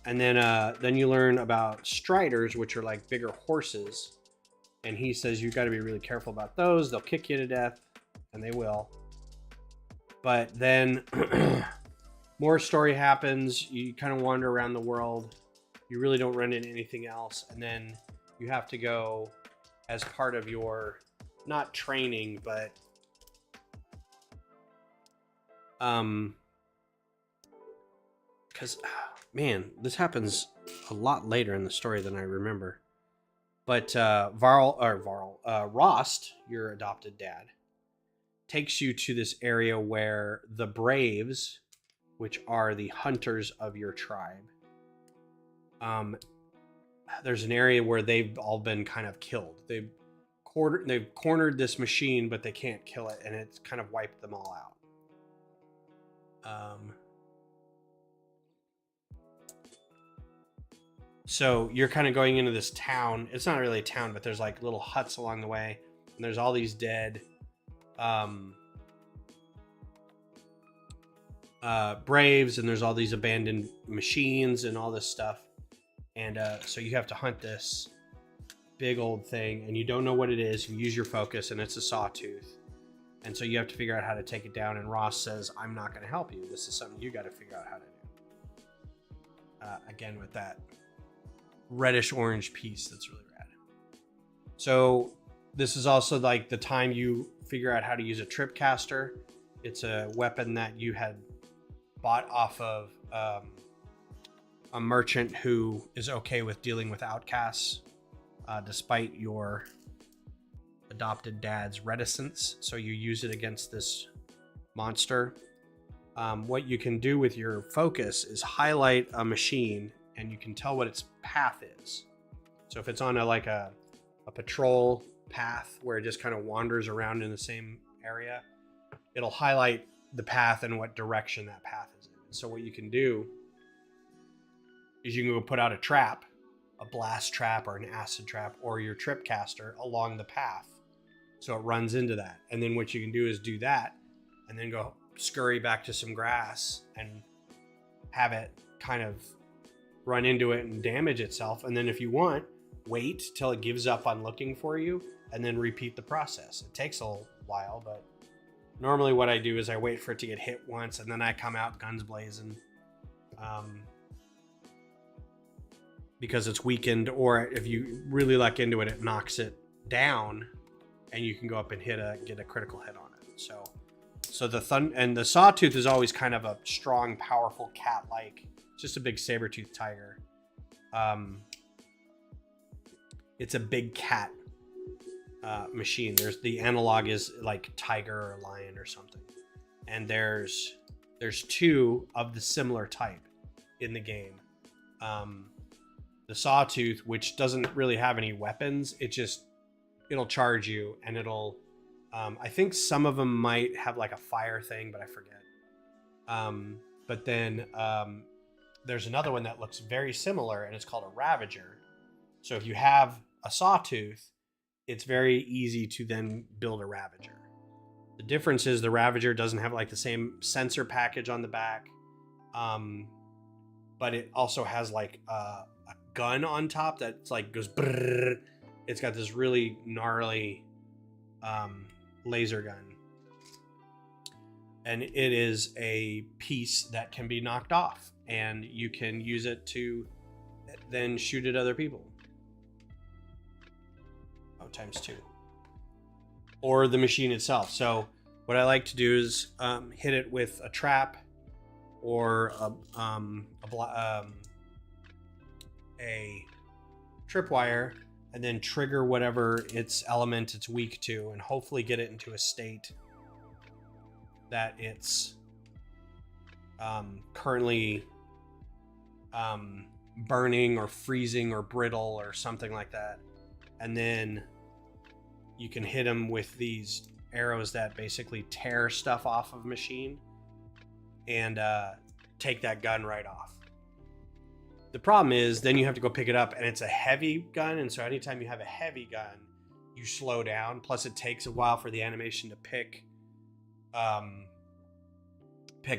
And then you learn about striders, which are like bigger horses. And he says you got to be really careful about those. They'll kick you to death, and they will. But then more story happens. You kind of wander around the world. You really don't run into anything else. And then you have to go as part of your, not training, but because man, this happens a lot later in the story than I remember. But Rost, your adopted dad, takes you to this area where the Braves, which are the hunters of your tribe, there's an area where they've all been kind of killed. They've cornered this machine, but they can't kill it, and it's kind of wiped them all out. So you're kind of going into this town. It's not really a town, but there's like little huts along the way, and there's all these dead Braves, and there's all these abandoned machines and all this stuff. And so you have to hunt this big old thing, and you don't know what it is. You use your focus, and it's a Sawtooth. And so you have to figure out how to take it down. And Ross says, I'm not going to help you. This is something you got to figure out how to do. Again, with that reddish orange piece that's really rad. So this is also like the time you figure out how to use a trip caster. It's a weapon that you had bought off of a merchant who is okay with dealing with outcasts, despite your adopted dad's reticence. So you use it against this monster. What you can do with your focus is highlight a machine, and you can tell what its path is. So if it's on a patrol path where it just kind of wanders around in the same area, it'll highlight the path and what direction that path is in. So what you can do is you can go put out a trap, a blast trap or an acid trap, or your trip caster along the path, so it runs into that. And then what you can do is do that and then go scurry back to some grass and have it kind of run into it and damage itself. And then if you want, wait till it gives up on looking for you and then repeat the process. It takes a while, but normally what I do is I wait for it to get hit once, and then I come out guns blazing, because it's weakened, or if you really luck into it, it knocks it down, and you can go up and get a critical hit on it. So the Sawtooth is always kind of a strong, powerful cat-like, just a big saber-toothed tiger. It's a big cat machine. There's the analog is like tiger or lion or something, and there's 2 of the similar type in the game. the Sawtooth, which doesn't really have any weapons. It'll charge you, and it'll, I think some of them might have like a fire thing, but I forget. But then there's another one that looks very similar, and it's called a Ravager. So if you have a Sawtooth, it's very easy to then build a Ravager. The difference is the Ravager doesn't have like the same sensor package on the back, but it also has like a gun on top that's like goes brrr. It's got this really gnarly laser gun, and it is a piece that can be knocked off, and you can use it to then shoot at other people. Oh, ×2. Or the machine itself. So what I like to do is hit it with a trap or a tripwire, and then trigger whatever its element it's weak to, and hopefully get it into a state that it's currently burning or freezing or brittle or something like that. And then you can hit them with these arrows that basically tear stuff off of machine and take that gun right off. The problem is then you have to go pick it up, and it's a heavy gun, and so anytime you have a heavy gun, you slow down. Plus it takes a while for the animation to pick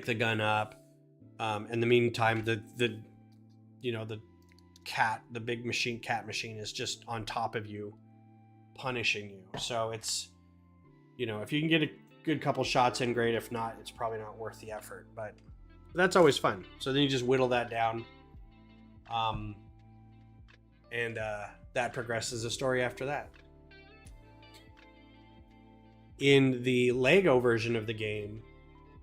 the gun up. In the meantime, the big cat machine is just on top of you, punishing you. So it's, if you can get a good couple shots in, great. If not, it's probably not worth the effort, but that's always fun. So then you just whittle that down. That progresses the story after that. In the Lego version of the game,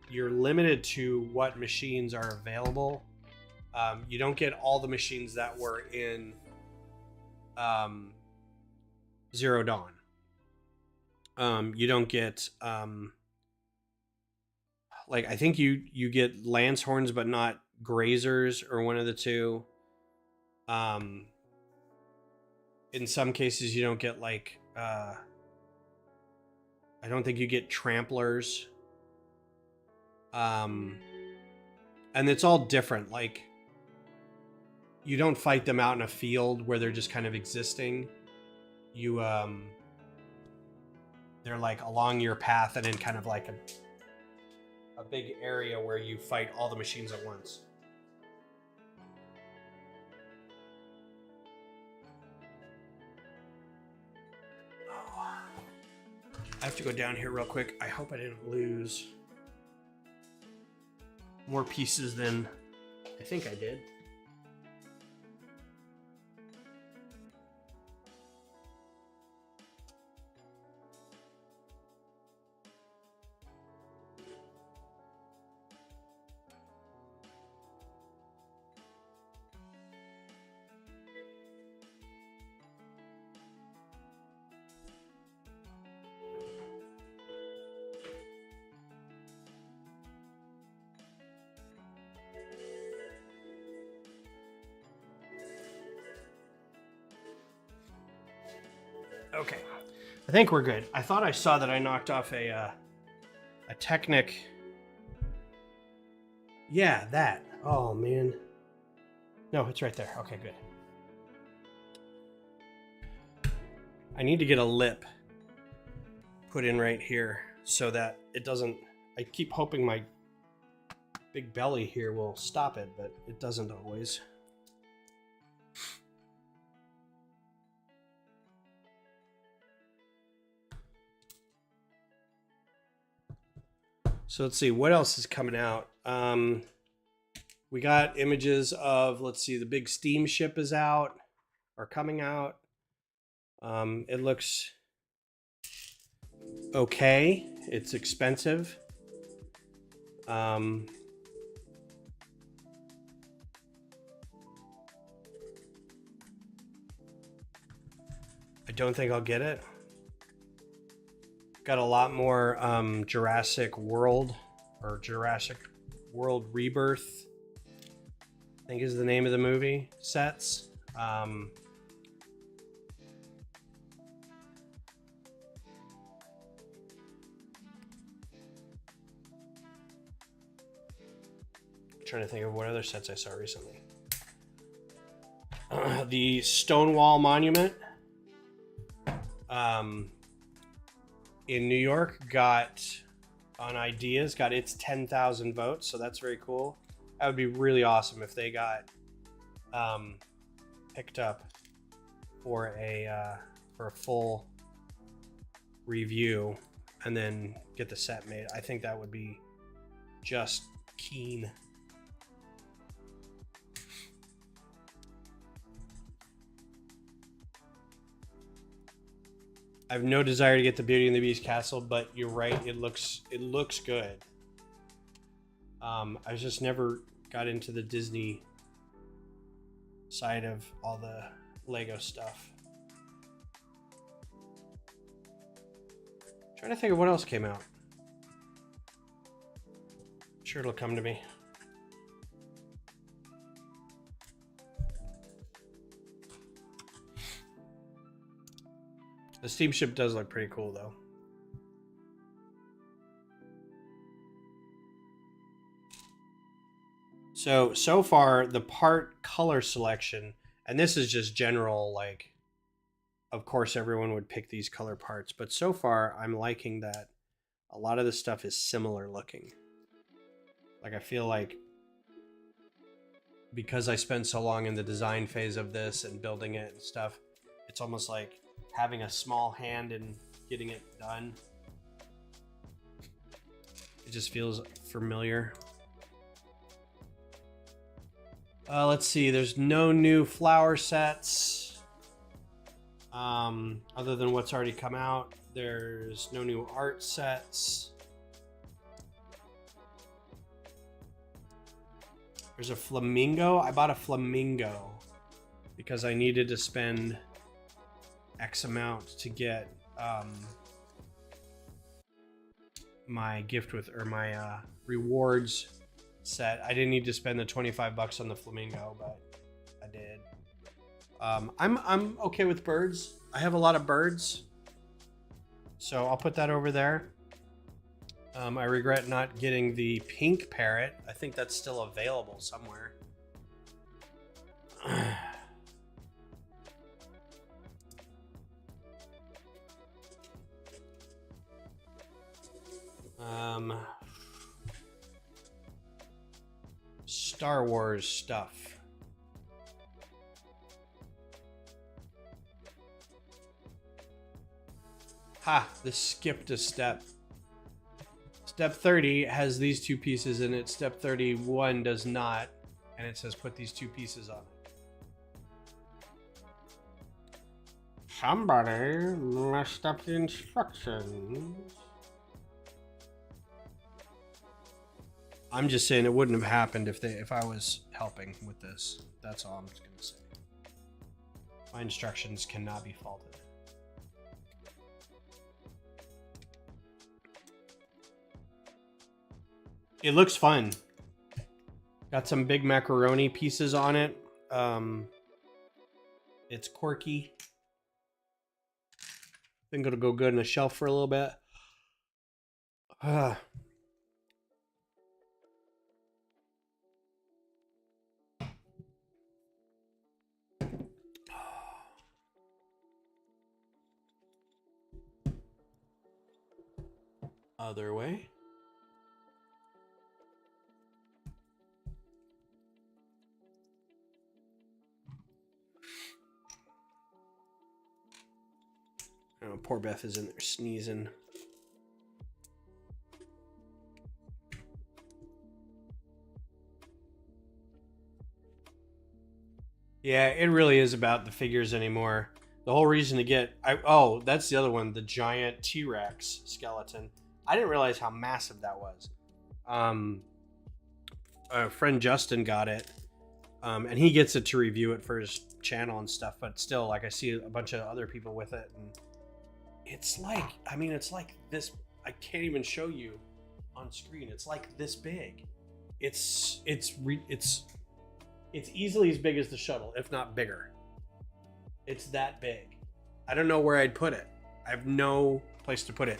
you're limited to what machines are available. You don't get all the machines that were in Zero Dawn. You don't get I think you get lance horns, but not grazers, or one of the two. In some cases you don't get I don't think you get tramplers. And it's all different. You don't fight them out in a field where they're just kind of existing. You they're along your path, and in kind of a big area where you fight all the machines at once. I have to go down here real quick. I hope I didn't lose more pieces than I think I did. Okay, I think we're good. I thought I saw that I knocked off a Technic. Yeah, that. Oh, man. No, it's right there. Okay, good. I need to get a lip put in right here so that it doesn't... I keep hoping my big belly here will stop it, but it doesn't always. So let's see, what else is coming out? We got images of, let's see, the big steamship is out, or coming out. It looks okay. It's expensive. I don't think I'll get it. Got a lot more Jurassic World, or Jurassic World Rebirth, I think is the name of the movie, sets. Um, trying to think of what other sets I saw recently. The Stonewall Monument in New York got on Ideas, got its 10,000 votes, so that's very cool. That would be really awesome if they got picked up for a full review and then get the set made. I think that would be just keen. I have no desire to get the Beauty and the Beast castle, but you're right. It looks good. I just never got into the Disney side of all the Lego stuff. Trying to think of what else came out. I'm sure it'll come to me. The steamship does look pretty cool, though. So far, the part color selection, and this is just general, like, of course everyone would pick these color parts, but so far I'm liking that a lot of the stuff is similar looking. Like, I feel like because I spent so long in the design phase of this and building it and stuff, it's almost like having a small hand in getting it done. It just feels familiar. Let's see, there's no new flower sets. Other than what's already come out. There's no new art sets. There's a flamingo. I bought a flamingo because I needed to spend X amount to get my gift with, or my rewards set. I didn't need to spend the 25 bucks on the flamingo, but I did. I'm okay with birds. I have a lot of birds, so I'll put that over there. I regret not getting the pink parrot. I think that's still available somewhere. Star Wars stuff. Ha, this skipped a step. Step 30 has these two pieces in it. Step 31 does not. And it says put these two pieces on it. Somebody messed up the instructions. I'm just saying it wouldn't have happened if I was helping with this. That's all I'm just gonna say. My instructions cannot be faulted. It looks fun. Got some big macaroni pieces on it. It's quirky. Think it'll go good on a shelf for a little bit. Other way. Oh, poor Beth is in there sneezing. Yeah, it really is about the figures anymore. The whole reason to get... oh, that's the other one. The giant T-Rex skeleton. I didn't realize how massive that was. A friend Justin got it. And he gets it to review it for his channel and stuff. But still, like, I see a bunch of other people with it. And it's like... I mean, it's like this... I can't even show you on screen. It's like this big. It's easily as big as the shuttle, if not bigger. It's that big. I don't know where I'd put it. I have no place to put it.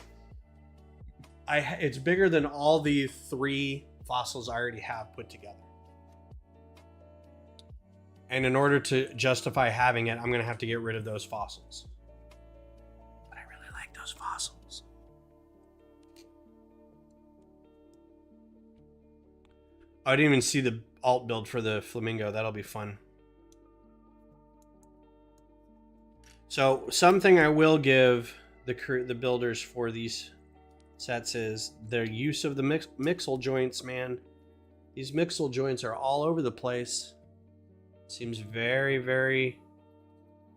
It's bigger than all the 3 fossils I already have put together. And in order to justify having it, I'm going to have to get rid of those fossils. But I really like those fossils. I didn't even see the alt build for the flamingo. That'll be fun. So something I will give the builders for these sets is their use of the mixel joints, man. These mixel joints are all over the place. Seems very, very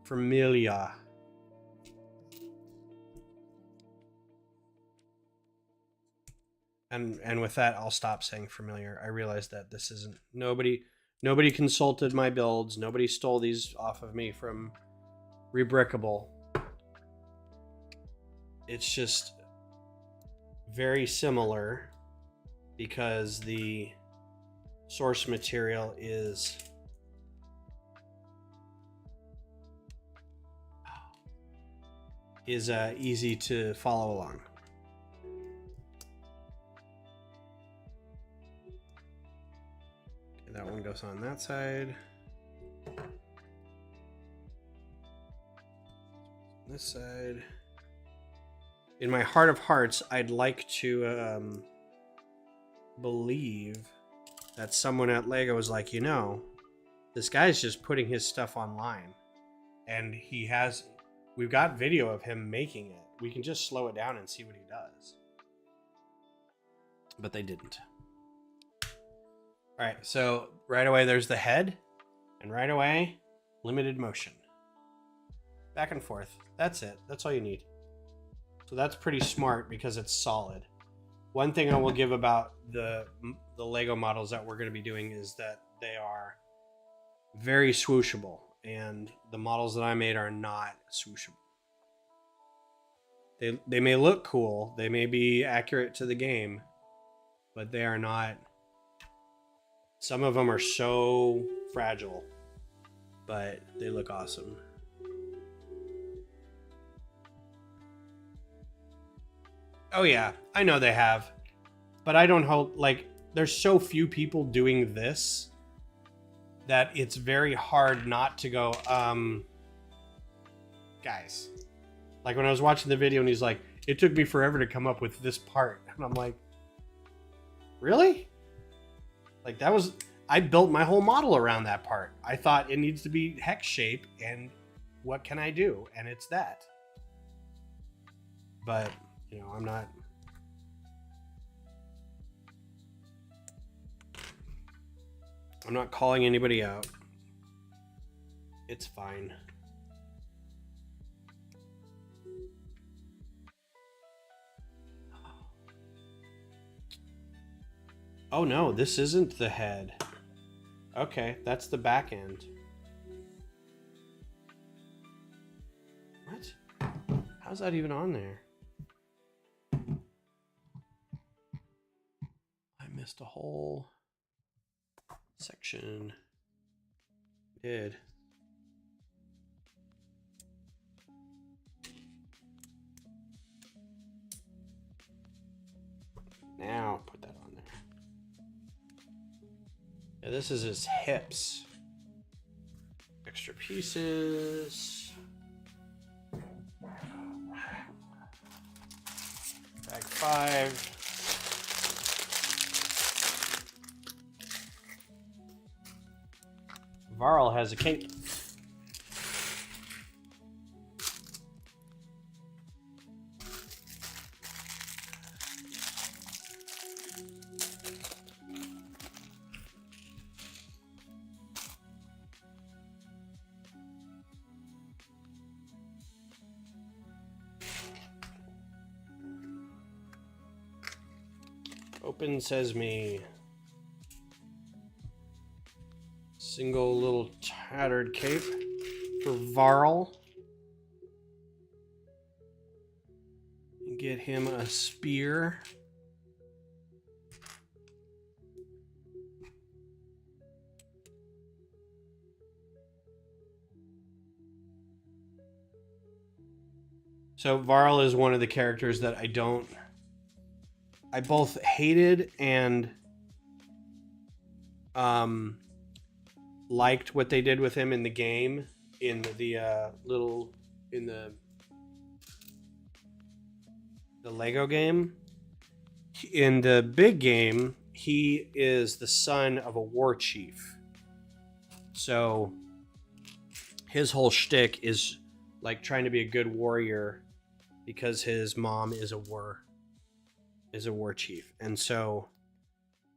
familiar. And with that, I'll stop saying familiar. I realize that this isn't nobody consulted my builds. Nobody stole these off of me from Rebrickable. It's just very similar because the source material is easy to follow along. Okay, that one goes on that side. This side. In my heart of hearts, I'd like to believe that someone at Lego was like, you know, this guy's just putting his stuff online, and we've got video of him making it. We can just slow it down and see what he does. But they didn't. All right, so right away there's the head, and right away, limited motion. Back and forth. That's it. That's all you need. So that's pretty smart because it's solid. One thing I will give about the Lego models that we're going to be doing is that they are very swooshable, and the models that I made are not swooshable. They may look cool, they may be accurate to the game, but they are not. Some of them are so fragile, but they look awesome. Oh yeah, I know they have, but I don't hope, like, there's so few people doing this that it's very hard not to go, guys. Like when I was watching the video and he's like, it took me forever to come up with this part. And I'm like, really? Like I built my whole model around that part. I thought it needs to be hex shape, and what can I do? And it's that. But, you know, I'm not calling anybody out. It's fine. Oh no, this isn't the head. Okay, that's the back end. What? How's that even on there? I missed a whole section. Did. Now put that on there. Yeah, this is his hips. Extra pieces. Bag 5. Varl has a cape. Open sesame. Single little tattered cape for Varl. And get him a spear. So Varl is one of the characters that I both hated and liked what they did with him in the game, in the Lego game. In the big game, he is the son of a war chief. So his whole shtick is like trying to be a good warrior because his mom is a war chief. And so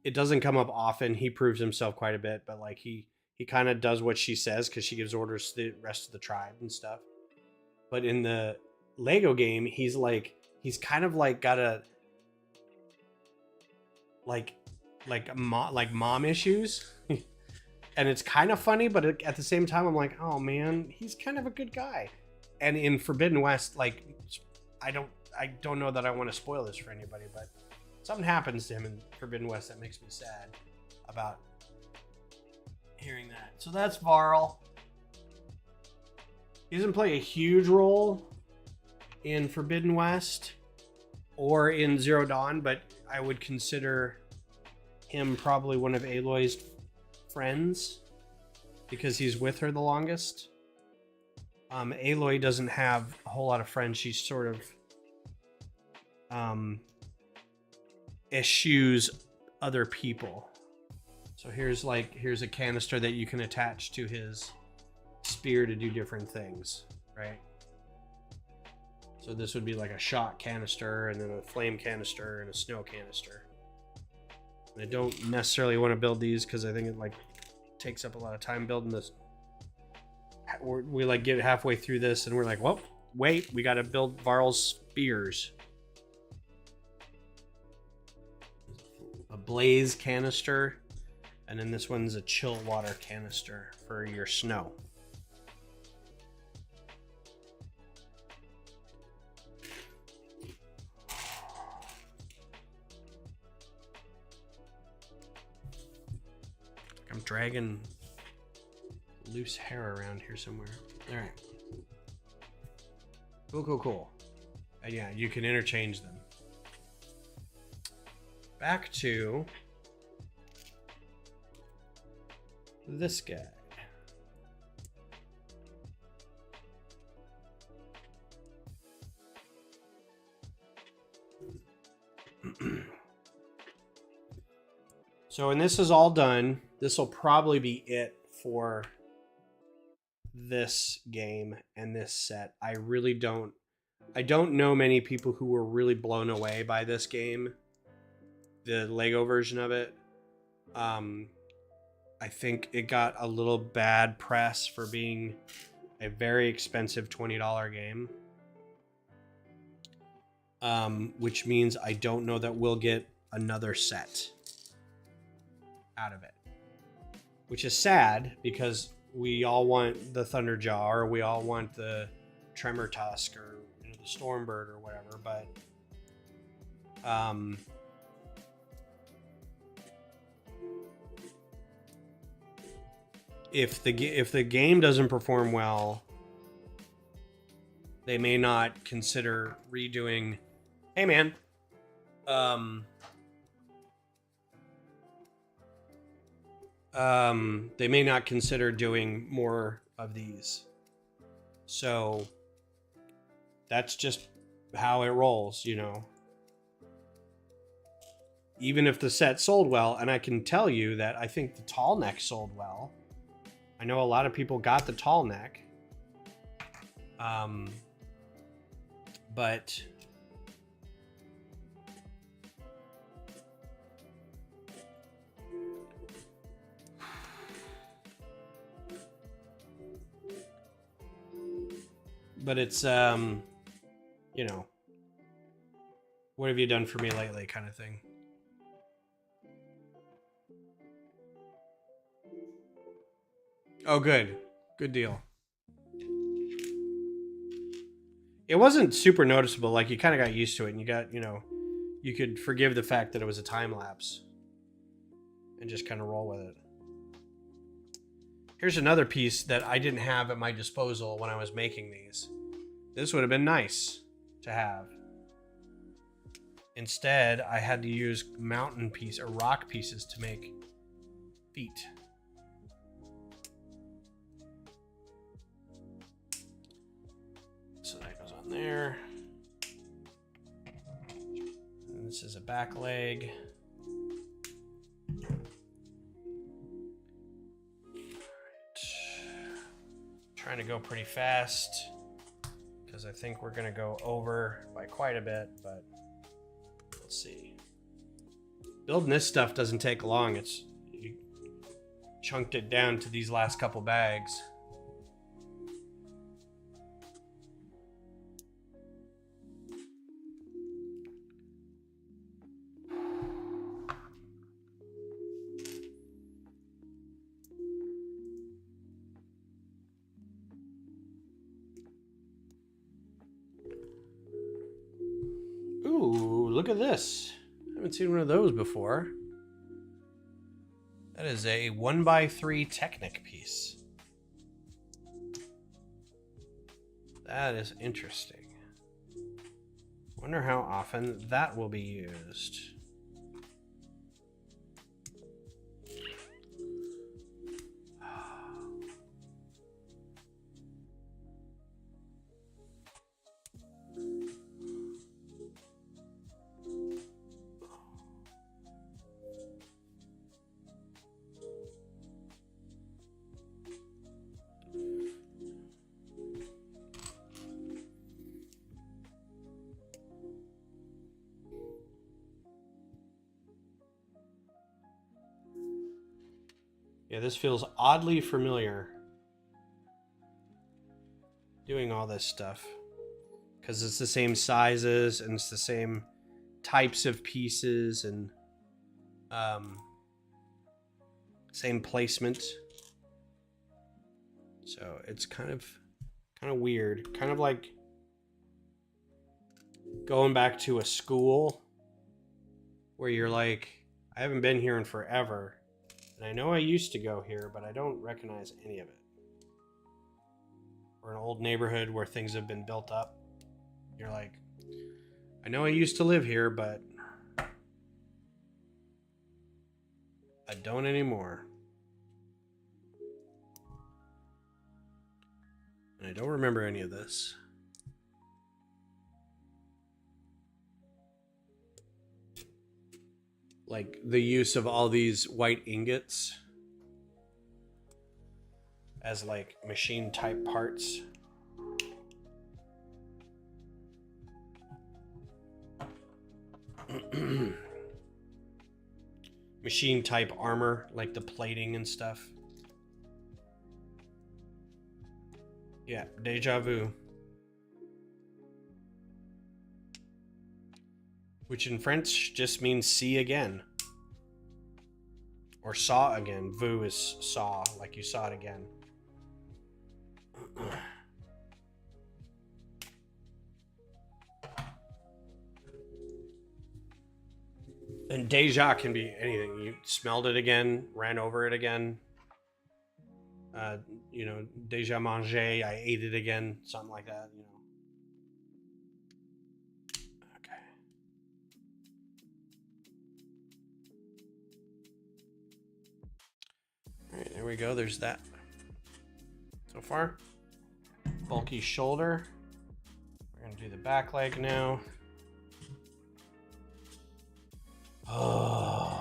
it doesn't come up often. He proves himself quite a bit, but like he kind of does what she says because she gives orders to the rest of the tribe and stuff. But in the Lego game, he's kind of like got a like mom issues. And it's kind of funny, but at the same time I'm like, oh man, he's kind of a good guy. And in Forbidden West, like I don't know that I want to spoil this for anybody, but something happens to him in Forbidden West that makes me sad about hearing that. So that's Varl. He doesn't play a huge role in Forbidden West or in Zero Dawn, but I would consider him probably one of Aloy's friends because he's with her the longest. Aloy doesn't have a whole lot of friends. She's sort of eschews other people. So here's a canister that you can attach to his spear to do different things, right? So this would be like a shot canister, and then a flame canister, and a snow canister. And I don't necessarily want to build these because I think it like takes up a lot of time building this. We like get halfway through this and we're like, well, wait, we got to build Varl's spears. A blaze canister, and then this one's a chill water canister for your snow. I'm dragging loose hair around here somewhere. All right. Cool. And yeah, you can interchange them. Back to this guy. So when this is all done, this will probably be it for this game and this set. I don't know many people who were really blown away by this game, the Lego version of it. I think it got a little bad press for being a very expensive $20 game. Which means I don't know that we'll get another set out of it. Which is sad because we all want the Thunderjaw, or we all want the Tremor Tusk, or the Stormbird, or whatever, but if the game doesn't perform well, they may not consider redoing. Hey man, they may not consider doing more of these. So that's just how it rolls, you know. Even if the set sold well, and I can tell you that I think the tall neck sold well. I know a lot of people got the tall neck. But it's you know, what have you done for me lately kind of thing. Oh, good deal. It wasn't super noticeable. Like, you kind of got used to it, and you got, you know, you could forgive the fact that it was a time lapse and just kind of roll with it. Here's another piece that I didn't have at my disposal when I was making these. This would have been nice. to have. Instead, I had to use mountain piece or rock pieces to make feet. So that goes on there. And this is a back leg. Trying to go pretty fast because I think we're going to go over by quite a bit, but let's see. Building this stuff doesn't take long. You chunked it down to these last couple bags. Ooh, look at this. I haven't seen one of those before. That is a 1x3 Technic piece. That is interesting. Wonder how often that will be used. Yeah, this feels oddly familiar. Doing all this stuff. Because it's the same sizes and it's the same types of pieces and same placement. So it's kind of weird. Kind of like going back to a school where you're like, I haven't been here in forever. And I know I used to go here, but I don't recognize any of it. Or an old neighborhood where things have been built up. You're like, I know I used to live here, but I don't anymore. And I don't remember any of this. Like the use of all these white ingots as like machine type parts. Machine type armor, like the plating and stuff. Yeah, deja vu. Which in French just means see again. Or saw again. Vu is saw, like you saw it again. And deja can be anything. You smelled it again, ran over it again. You know, deja mangé, I ate it again, something like that, you know. All right, there we go. There's that. So far, bulky shoulder. We're gonna do the back leg now. Oh.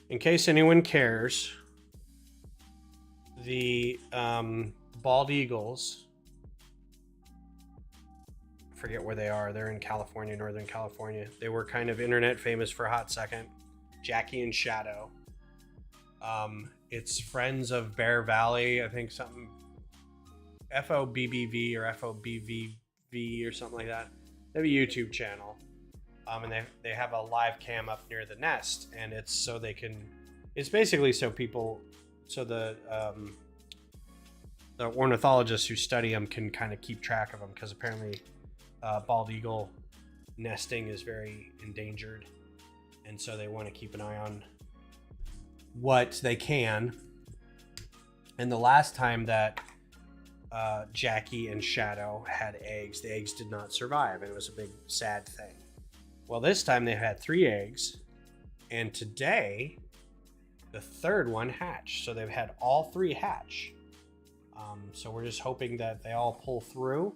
In case anyone cares, the bald eagles, I forget where they are. They're in California, Northern California. They were kind of internet famous for a hot second. Jackie and Shadow. It's Friends of Bear Valley, I think something FOBBV or FOBVV or something like that. They have a YouTube channel. And they have a live cam up near the nest, and it's so they can, it's basically so people, so the ornithologists who study them can kind of keep track of them, because apparently bald eagle nesting is very endangered, and so they want to keep an eye on what they can. And the last time that Jackie and Shadow had eggs, the eggs did not survive, and it was a big sad thing. Well, this time they had 3 eggs, and today the third one hatched. So they've had all 3 hatch. So we're just hoping that they all pull through.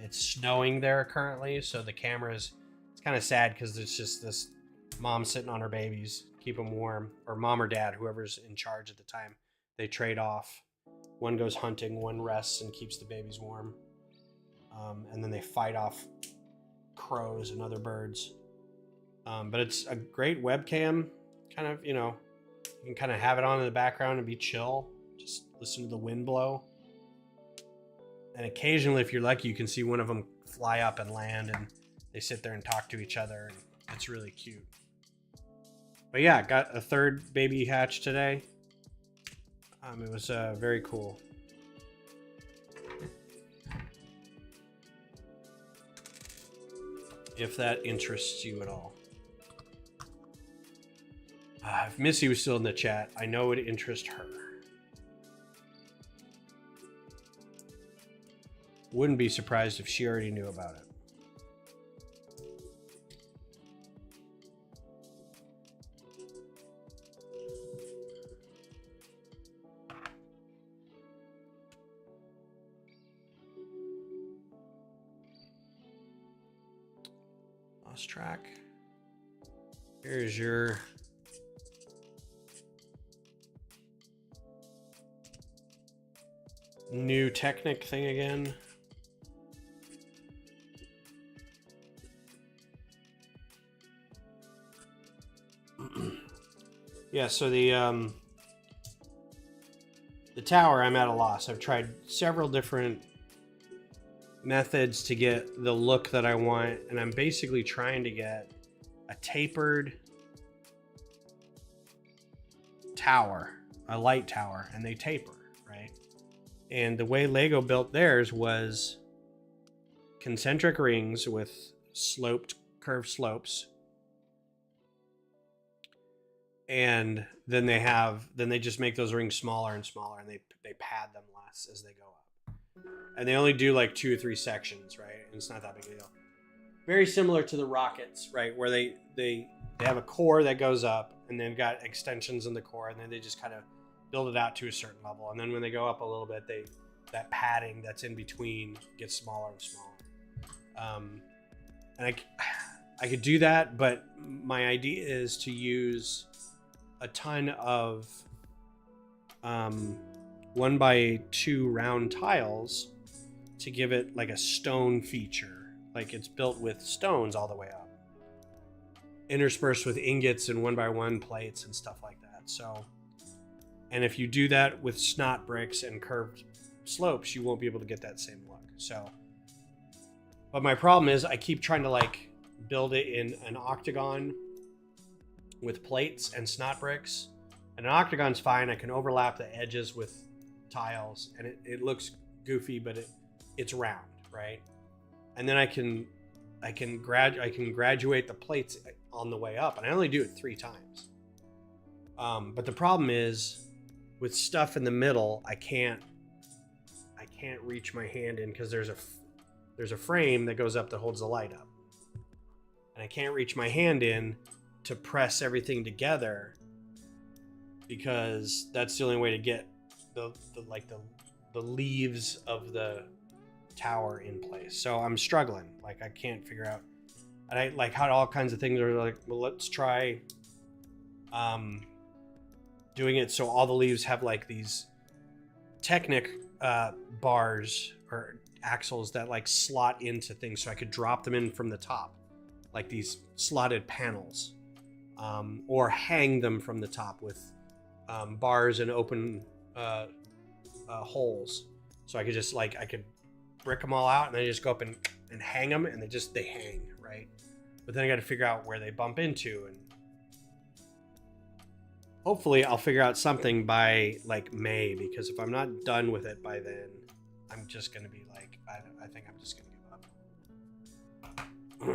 It's snowing there currently, so the camera is, it's kind of sad because it's just this mom sitting on her babies, keep them warm, or mom or dad, whoever's in charge at the time. They trade off. One goes hunting, one rests and keeps the babies warm. And then they fight off crows and other birds. But it's a great webcam, kind of, you know, you can kind of have it on in the background and be chill. Just listen to the wind blow. And occasionally, if you're lucky, you can see one of them fly up and land, and they sit there and talk to each other. And it's really cute. But yeah, got a 3rd baby hatch today. It was very cool. If that interests you at all. If Missy was still in the chat, I know it would interest her. Wouldn't be surprised if she already knew about it. Lost track. Here's your new Technic thing again. Yeah, so the tower, I'm at a loss. I've tried several different methods to get the look that I want, and I'm basically trying to get a tapered tower, a light tower, and they taper, right? And the way Lego built theirs was concentric rings with curved slopes. And then they just make those rings smaller and smaller, and they pad them less as they go up. And they only do like 2 or 3 sections, right? And it's not that big a deal. Very similar to the rockets, right? Where they have a core that goes up, and they've got extensions in the core, and then they just kind of build it out to a certain level. And then when they go up a little bit, that padding that's in between gets smaller and smaller. And I could do that, but my idea is to use a ton of 1x2 round tiles to give it like a stone feature, like it's built with stones all the way up, interspersed with ingots and 1x1 plates and stuff like that. So, and if you do that with snot bricks and curved slopes, you won't be able to get that same look. So, but my problem is I keep trying to like build it in an octagon with plates and snot bricks, and an octagon's fine. I can overlap the edges with tiles, and it looks goofy, but it's round, right? And then I can graduate the plates on the way up, and I only do it 3 times. But the problem is with stuff in the middle, I can't reach my hand in, because there's a frame that goes up that holds the light up, and I can't reach my hand in to press everything together, because that's the only way to get the leaves of the tower in place. So I'm struggling. Like, I can't figure out, and I like had all kinds of things are like, well, let's try doing it so all the leaves have like these Technic bars or axles that like slot into things, so I could drop them in from the top, like these slotted panels. Or hang them from the top with bars and open holes, so I could just like I could brick them all out, and then just go up and hang them, and they hang right? But then I got to figure out where they bump into, and hopefully I'll figure out something by like May, because if I'm not done with it by then, I'm just going to be like, I think I'm just going to give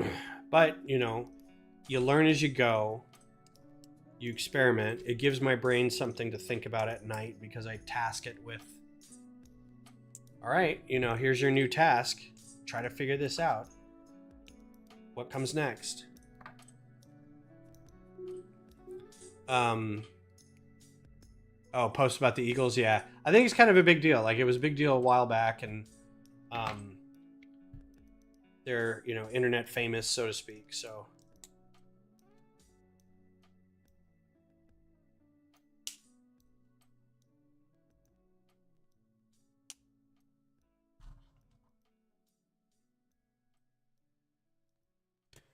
up. But, you know, you learn as you go. You experiment. It gives my brain something to think about at night, because I task it with, all right, you know, here's your new task. Try to figure this out. What comes next? Oh, post about the Eagles. Yeah, I think it's kind of a big deal. Like, it was a big deal a while back, and they're, you know, internet famous, so to speak. So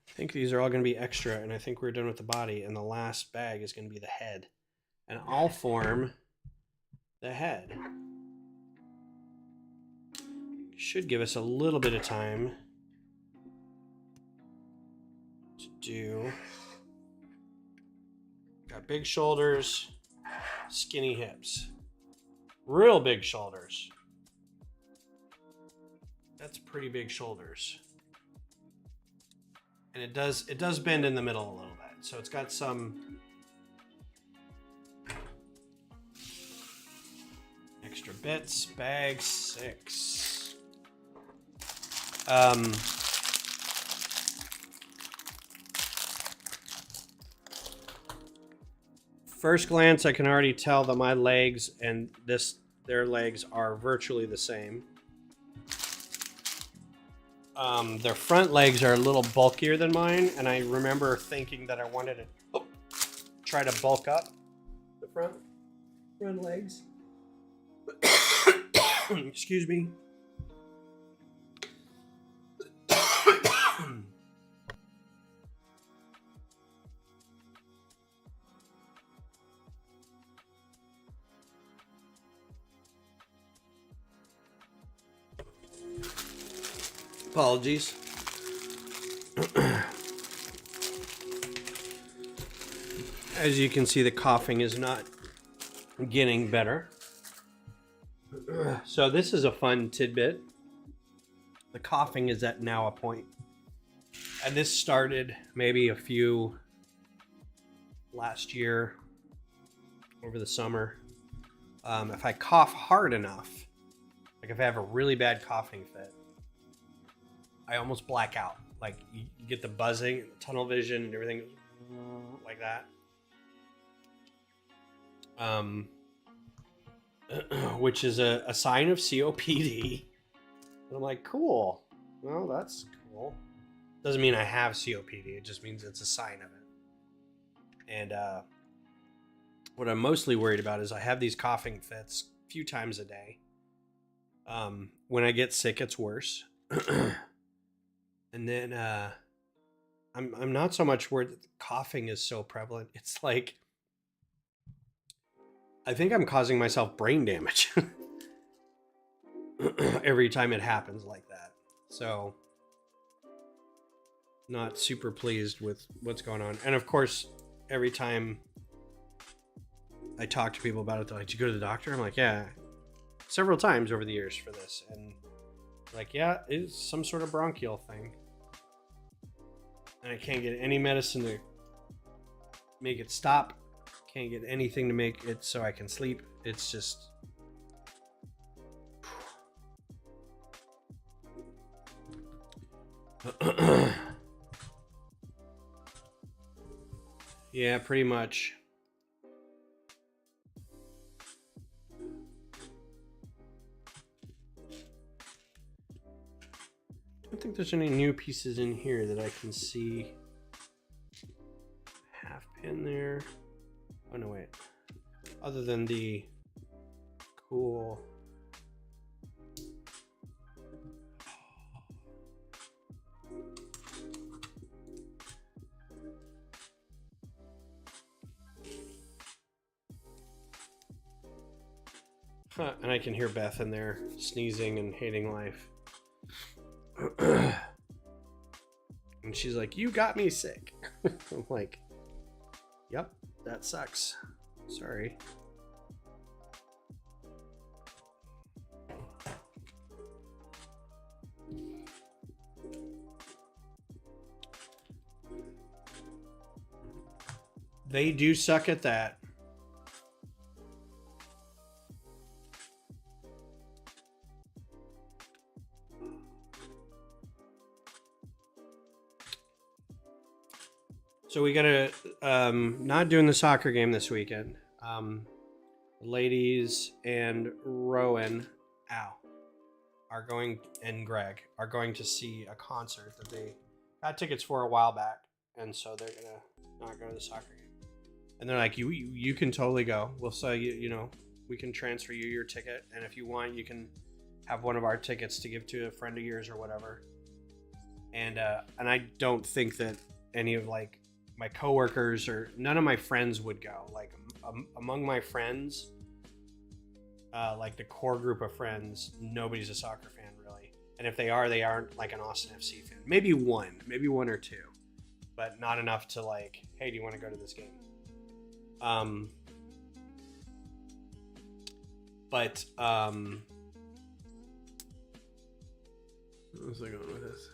I think these are all going to be extra, and I think we're done with the body, and the last bag is going to be the head, and I'll form the head. Should give us a little bit of time to do. Got big shoulders, skinny hips, real big shoulders. That's pretty big shoulders. And it does bend in the middle a little bit. So it's got some extra bits. Bag 6. First glance, I can already tell that my legs and their legs are virtually the same. Their front legs are a little bulkier than mine, and I remember thinking that I wanted to try to bulk up the front legs. Excuse me. Apologies. As you can see, the coughing is not getting better. So this is a fun tidbit. The coughing is at now a point. And this started maybe last year over the summer. If I cough hard enough, like if I have a really bad coughing fit, I almost black out. Like you get the buzzing, and the tunnel vision, and everything like that. Which is a sign of COPD. And I'm like, cool. Well, that's cool. Doesn't mean I have COPD. It just means it's a sign of it. And what I'm mostly worried about is I have these coughing fits a few times a day. When I get sick, it's worse. And then I'm not so much worried that the coughing is so prevalent. It's like, I think I'm causing myself brain damage every time it happens like that. So not super pleased with what's going on. And of course, every time I talk to people about it, they're like, did you go to the doctor? I'm like, yeah, several times over the years for this. And like, yeah, it's some sort of bronchial thing. And I can't get any medicine to make it stop. Can't get anything to make it so I can sleep. It's just... Yeah, pretty much. I don't think there's any new pieces in here that I can see. Half pin there. Oh no, wait. Other than the cool... And I can hear Beth in there sneezing and hating life. And And she's like, you got me sick. I'm like, yep, that sucks. Sorry. They do suck at that. So we gotta not doing the soccer game this weekend. Ladies and Rowan, are going, and Greg are going to see a concert that they got tickets for a while back, and so they're gonna not go to the soccer game. And they're like, you can totally go. We'll sell you, you know, we can transfer you your ticket, and if you want, you can have one of our tickets to give to a friend of yours or whatever. And I don't think that any of like my coworkers or none of my friends would go. Like among my friends, like the core group of friends, nobody's a soccer fan really. And if they aren't like an Austin FC fan. Maybe one or two, but not enough to like, hey, do you want to go to this game? But where's I going with this?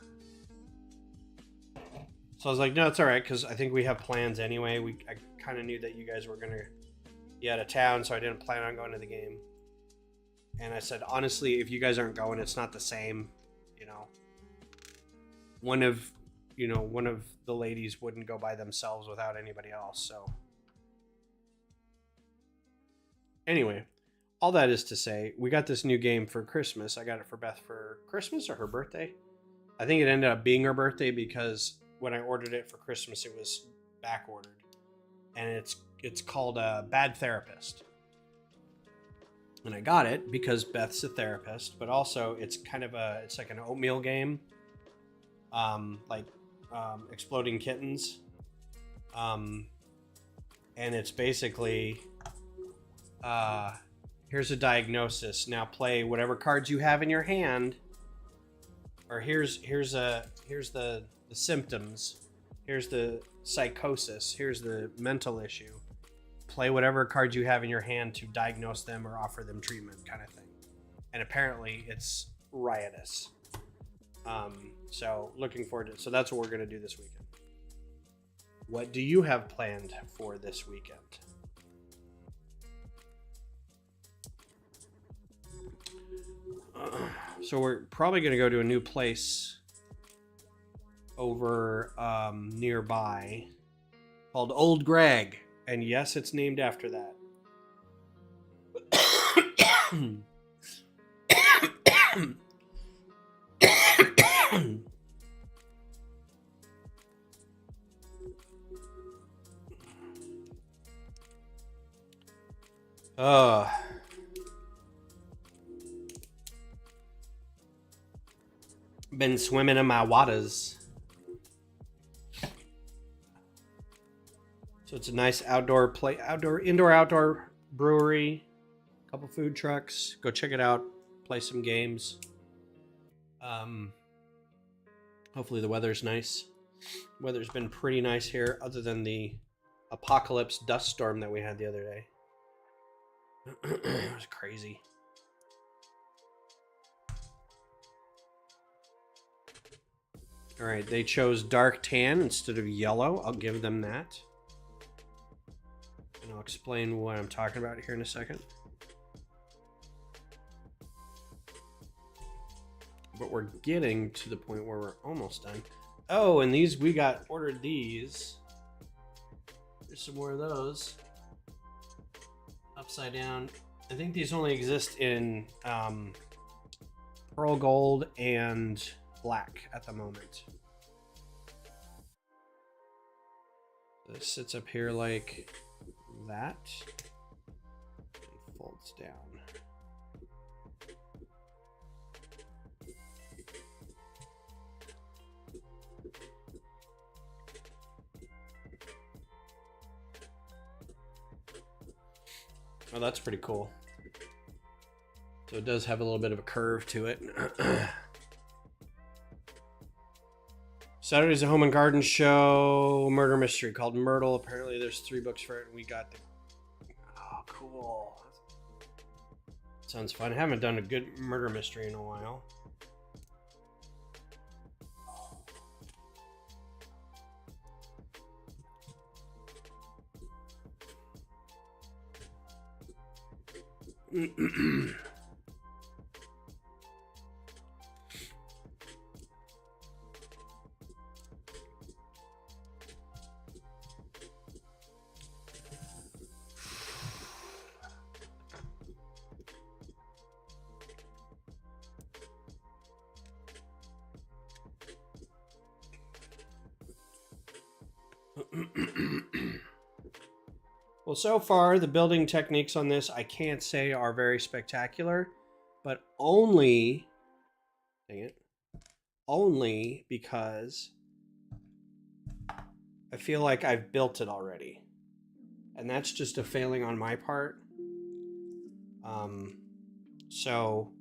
So I was like, no, it's all right, because I think we have plans anyway. I kind of knew that you guys were going to be out of town, so I didn't plan on going to the game. And I said, honestly, if you guys aren't going, it's not the same, you know. One of the ladies wouldn't go by themselves without anybody else, so. Anyway, all that is to say, we got this new game for Christmas. I got it for Beth for Christmas or her birthday. I think it ended up being her birthday because when I ordered it for Christmas, it was back ordered, and it's called Bad Therapist. And I got it because Beth's a therapist, but also it's like an oatmeal game, like Exploding Kittens, and it's basically here's a diagnosis. Now play whatever cards you have in your hand, or here's the symptoms, here's the psychosis, here's the mental issue. Play whatever cards you have in your hand to diagnose them or offer them treatment, kind of thing. And apparently it's riotous. So looking forward to it. So that's what we're going to do this weekend. What do you have planned for this weekend? So we're probably going to go to a new place over nearby called Old Greg, and yes, it's named after that. Been swimming in my waters. So it's a nice indoor brewery, a couple food trucks. Go check it out. Play some games. Hopefully the weather's nice. Weather's been pretty nice here, other than the apocalypse dust storm that we had the other day. It was crazy. All right, they chose dark tan instead of yellow. I'll give them that. And I'll explain what I'm talking about here in a second. But we're getting to the point where we're almost done. Oh, and these, we ordered these. There's some more of those. Upside down. I think these only exist in pearl gold and black at the moment. This sits up here like that. It folds down. Oh, that's pretty cool. So it does have a little bit of a curve to it. Saturday's a home and garden show murder mystery called Myrtle. Apparently there's 3 books for it, and we got the... Oh, cool. Sounds fun. I haven't done a good murder mystery in a while. Well, so far, the building techniques on this, I can't say are very spectacular, but only, dang it, only because I feel like I've built it already. And that's just a failing on my part. So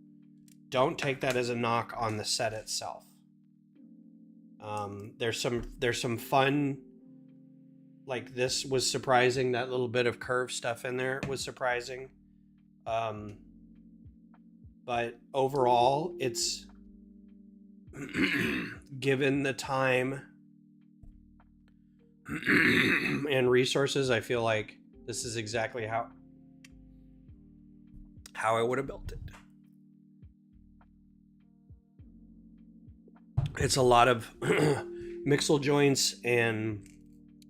don't take that as a knock on the set itself. There's some fun, like this was surprising. That little bit of curve stuff in there was surprising. But overall, it's given the time and resources, I feel like this is exactly how I would have built it. It's a lot of mixel joints and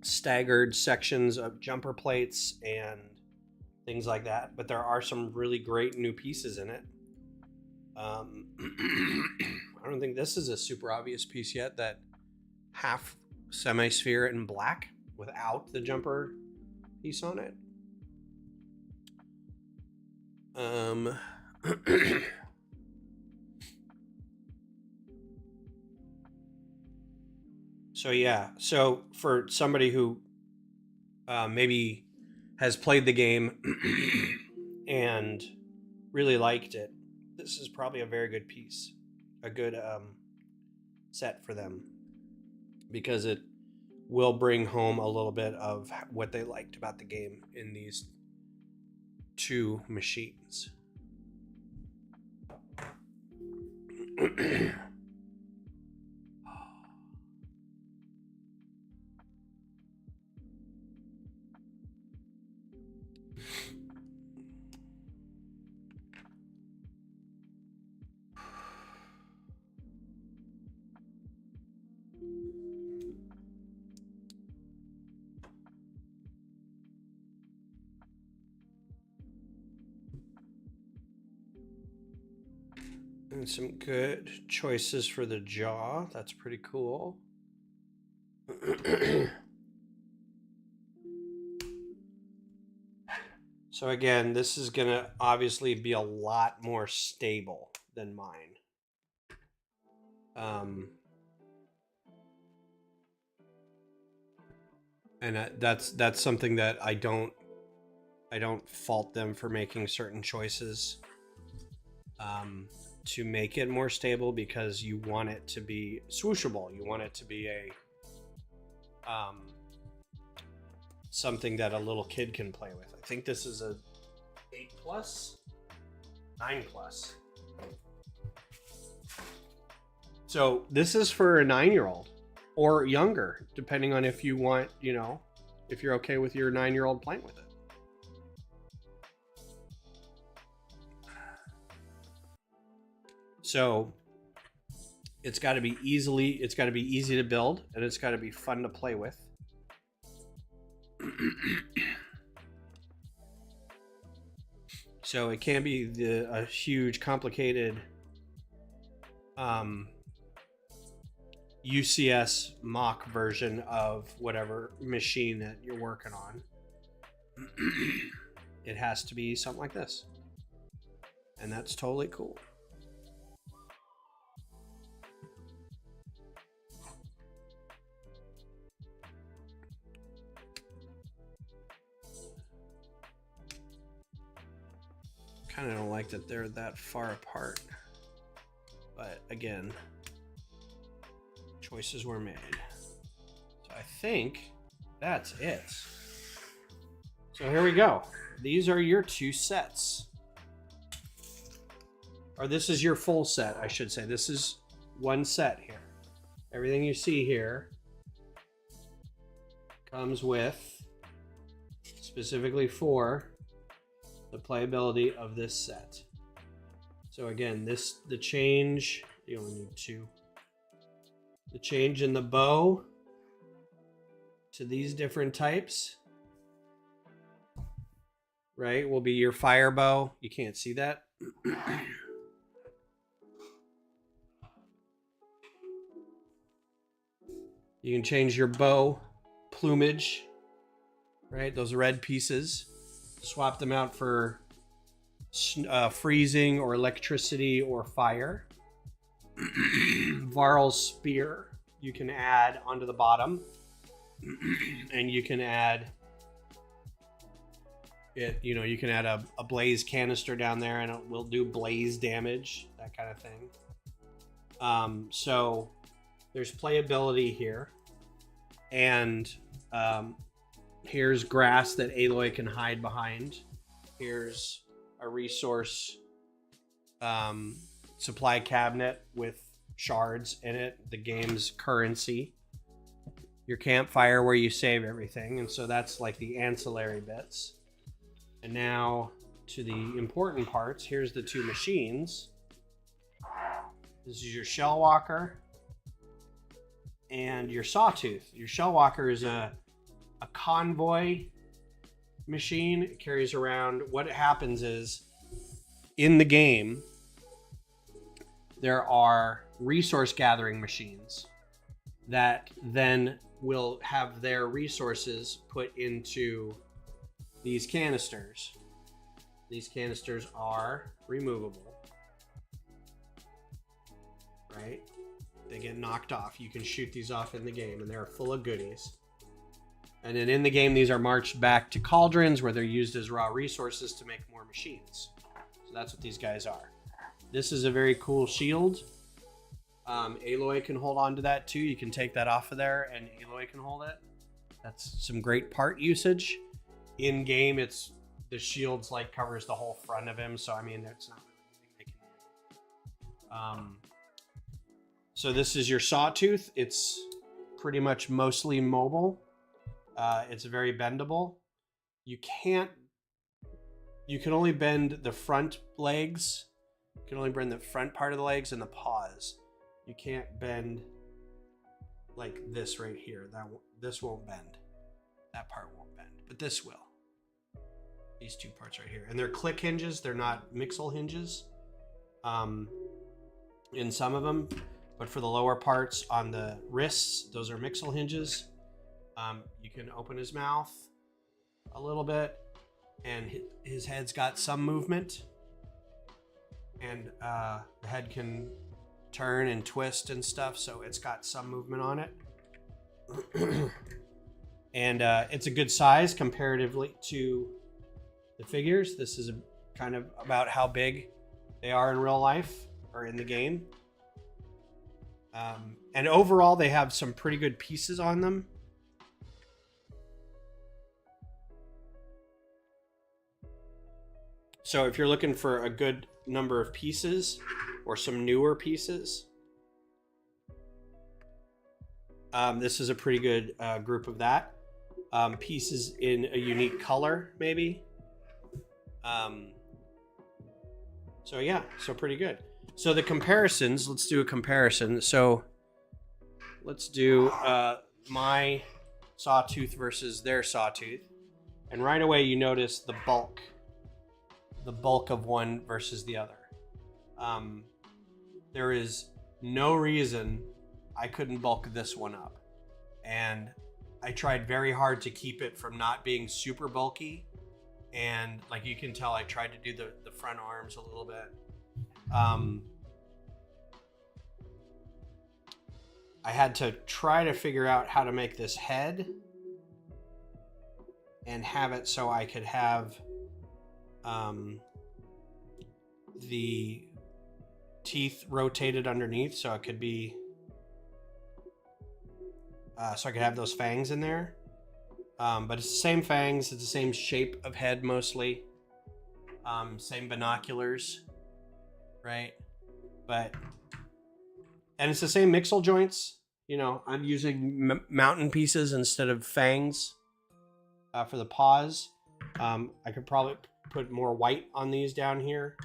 staggered sections of jumper plates and things like that, but there are some really great new pieces in it. I don't think this is a super obvious piece yet, that half semi-sphere in black without the jumper piece on it. So yeah, so for somebody who maybe has played the game and really liked it, this is probably a very good piece, a good set for them, because it will bring home a little bit of what they liked about the game in these 2 machines. And some good choices for the jaw. That's pretty cool. So again, this is going to obviously be a lot more stable than mine. And that's something that I don't fault them for making certain choices to make it more stable, because you want it to be swooshable. You want it to be a something that a little kid can play with. I think this is a 8+, 9+. So this is for a 9-year-old or younger, depending on if you want, you know, if you're okay with your 9-year-old playing with it. So it's got to be easy to build, and it's got to be fun to play with. So it can't be a huge, complicated UCS mock version of whatever machine that you're working on. It has to be something like this, and that's totally cool. Kind of don't like that they're that far apart, but again, choices were made. So I think that's it. So here we go. These are your 2 sets. Or this is your full set, I should say. This is one set here. Everything you see here comes with, specifically for the playability of this set. So again, the change, you only need 2. The change in the bow to these different types, right, will be your fire bow. You can't see that. You can change your bow plumage, right? Those red pieces. Swap them out for freezing or electricity or fire. Varl's spear you can add onto the bottom. And you can add it, you know, you can add a blaze canister down there and it will do blaze damage, that kind of thing. So there's playability here. And here's grass that Aloy can hide behind. Here's a resource supply cabinet with shards in it, the game's currency. Your campfire where you save everything. And so that's like the ancillary bits. And now to the important parts. Here's the 2 machines. This is your shell walker and your Sawtooth. Your shell walker is a convoy machine. It carries around, what happens is in the game there are resource gathering machines that then will have their resources put into these canisters. These canisters are removable, right? They get knocked off. You can shoot these off in the game and they're full of goodies. And then in the game, these are marched back to cauldrons where they're used as raw resources to make more machines. So that's what these guys are. This is a very cool shield. Aloy can hold on to that too. You can take that off of there and Aloy can hold it. That's some great part usage. In game, it's the shield's like covers the whole front of him. So I mean, that's not really anything they can do. So this is your Sawtooth. It's pretty much mostly mobile. It's very bendable. You can only bend the front legs. You can only bend the front part of the legs and the paws. You can't bend like this right here. This won't bend. That part won't bend, but this will. These 2 parts right here. And they're click hinges. They're not mixel hinges in some of them. But for the lower parts on the wrists, those are mixel hinges. You can open his mouth a little bit, and his head's got some movement. And the head can turn and twist and stuff, so it's got some movement on it. And it's a good size comparatively to the figures. This is kind of about how big they are in real life or in the game. And overall, they have some pretty good pieces on them. So if you're looking for a good number of pieces or some newer pieces, this is a pretty good group of that. Pieces in a unique color, maybe. So yeah, so pretty good. So the comparisons, let's do a comparison. So let's do my Sawtooth versus their Sawtooth. And right away you notice the bulk of one versus the other. There is no reason I couldn't bulk this one up. And I tried very hard to keep it from not being super bulky. And like you can tell, I tried to do the front arms a little bit. I had to try to figure out how to make this head and have it so I could have the teeth rotated underneath, so it could be so I could have those fangs in there. But it's the same fangs, it's the same shape of head mostly. Same binoculars, right? And it's the same mixel joints. You know, I'm using mountain pieces instead of fangs for the paws. I could probably put more white on these down here.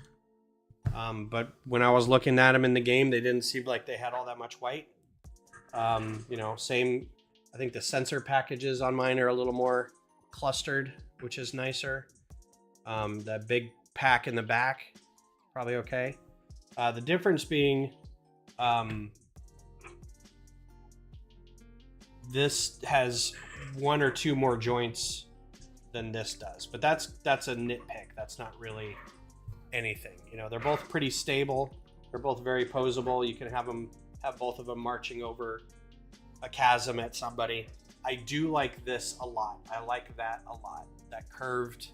But when I was looking at them in the game, they didn't seem like they had all that much white. You know, same, I think the sensor packages on mine are a little more clustered, which is nicer. That big pack in the back, probably okay. The difference being, this has 1 or 2 more joints than this does, but that's a nitpick. That's not really anything. You know, they're both pretty stable. They're both very posable. You can have both of them marching over a chasm at somebody. I do like this a lot. I like that a lot. That curved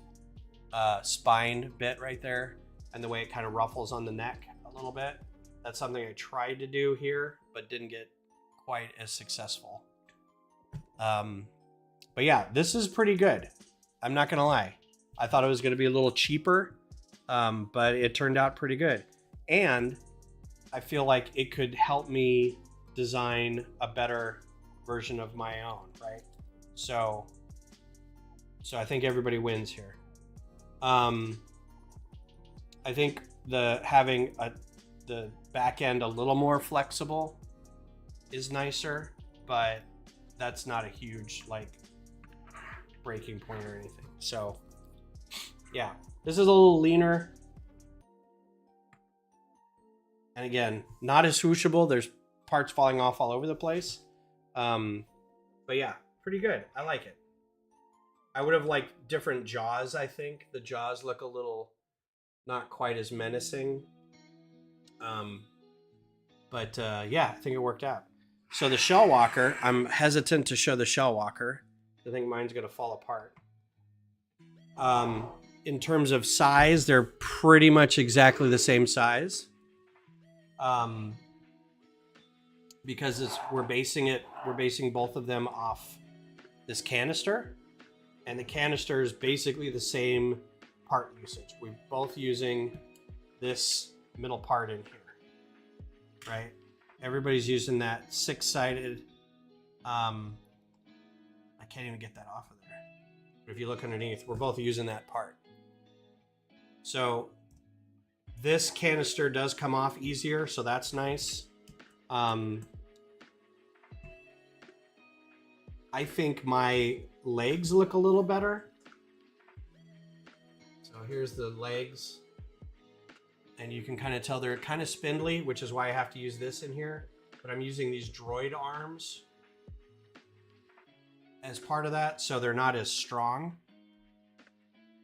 spine bit right there, and the way it kind of ruffles on the neck a little bit. That's something I tried to do here, but didn't get quite as successful. But yeah, this is pretty good. I'm not gonna lie. I thought it was gonna be a little cheaper, but it turned out pretty good. And I feel like it could help me design a better version of my own, right? So I think everybody wins here. I think having the back end a little more flexible is nicer, but that's not a huge like breaking point or anything. So yeah, this is a little leaner. And again, not as swooshable. There's parts falling off all over the place. But yeah, pretty good. I like it. I would have liked different jaws, I think. The jaws look a little not quite as menacing. But yeah, I think it worked out. So the shell walker, I'm hesitant to show the shell walker. I think mine's going to fall apart. In terms of size, they're pretty much exactly the same size. Because we're basing both of them off this canister, and the canister is basically the same part usage. We're both using this middle part in here, right? Everybody's using that 6-sided, I can't even get that off of there. But if you look underneath, we're both using that part. So this canister does come off easier, so that's nice. I think my legs look a little better. So here's the legs. And you can kind of tell they're kind of spindly, which is why I have to use this in here. But I'm using these droid arms as part of that, so they're not as strong.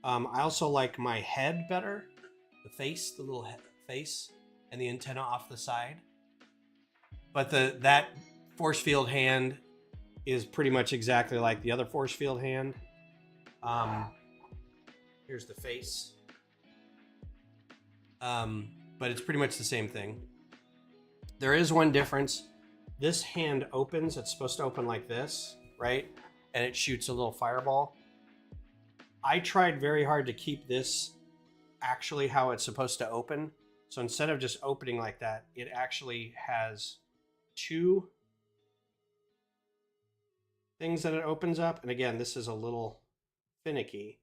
I also like my head better. The face, the little face, and the antenna off the side. But that force field hand is pretty much exactly like the other force field hand. Here's the face. But it's pretty much the same thing. There is one difference. This hand opens, it's supposed to open like this, right? And it shoots a little fireball. I tried very hard to keep this actually how it's supposed to open. So instead of just opening like that, it actually has 2 things that it opens up. And again, this is a little finicky,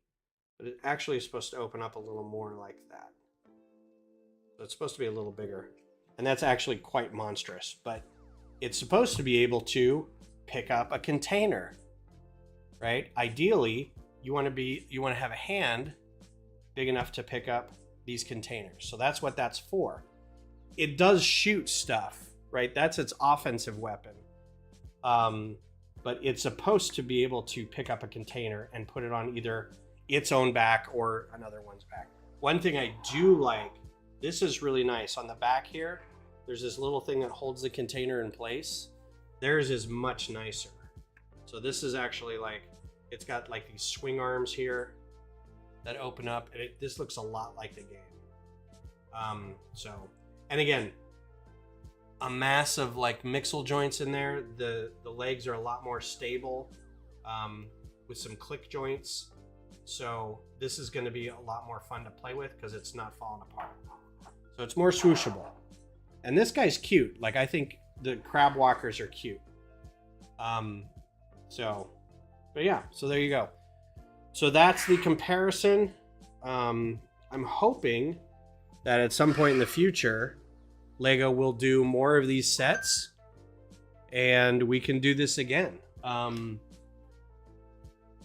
but it actually is supposed to open up a little more like that. So it's supposed to be a little bigger. And that's actually quite monstrous, but it's supposed to be able to pick up a container, right? Ideally, you want to have a hand big enough to pick up these containers. So that's what that's for. It does shoot stuff, right? That's its offensive weapon. But it's supposed to be able to pick up a container and put it on either its own back or another one's back. One thing I do like, this is really nice. On the back here, there's this little thing that holds the container in place. Theirs is much nicer. So this is actually like, it's got like these swing arms here that open up, and this looks a lot like the game. And again, a mass of like mixel joints in there. The legs are a lot more stable with some click joints. So this is going to be a lot more fun to play with because it's not falling apart. So it's more swooshable. And this guy's cute. Like, I think the crab walkers are cute. But yeah, so there you go. So that's the comparison. I'm hoping that at some point in the future, Lego will do more of these sets and we can do this again.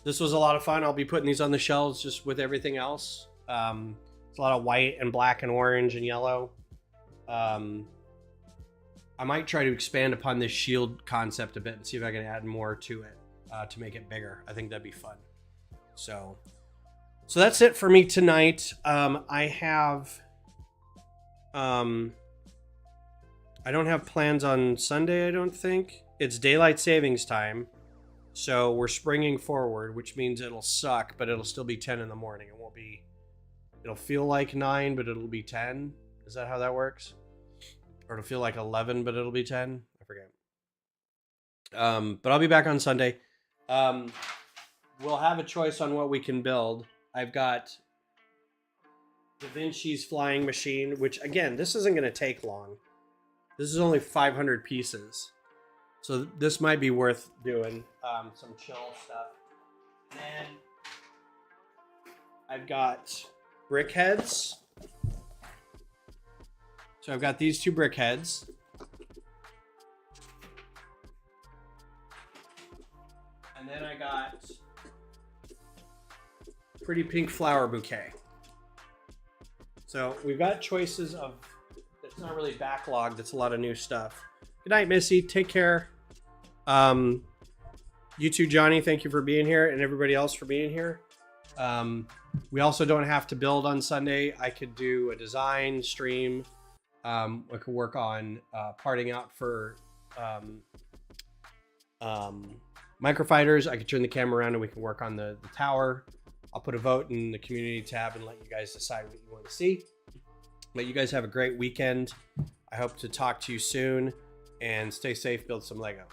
This was a lot of fun. I'll be putting these on the shelves just with everything else. It's a lot of white and black and orange and yellow. I might try to expand upon this shield concept a bit and see if I can add more to it to make it bigger. I think that'd be fun. So that's it for me tonight. I don't have plans on Sunday, I don't think. It's daylight savings time. So we're springing forward, which means it'll suck, but it'll still be 10 in the morning. It'll feel like 9, but it'll be 10. Is that how that works? Or it'll feel like 11, but it'll be 10. I forget. But I'll be back on Sunday. We'll have a choice on what we can build. I've got Da Vinci's flying machine, which again, this isn't going to take long. This is only 500 pieces. So this might be worth doing some chill stuff. And then I've got brick heads. So I've got these 2 brick heads. And then I got pretty pink flower bouquet. So we've got choices of, it's not really backlogged, it's a lot of new stuff. Good night, Missy. Take care. You too, Johnny. Thank you for being here, and everybody else for being here. We also don't have to build on Sunday. I could do a design stream. I could work on parting out for microfighters. I could turn the camera around and we can work on the tower. I'll put a vote in the community tab and let you guys decide what you want to see. But you guys have a great weekend. I hope to talk to you soon, and stay safe, build some Lego.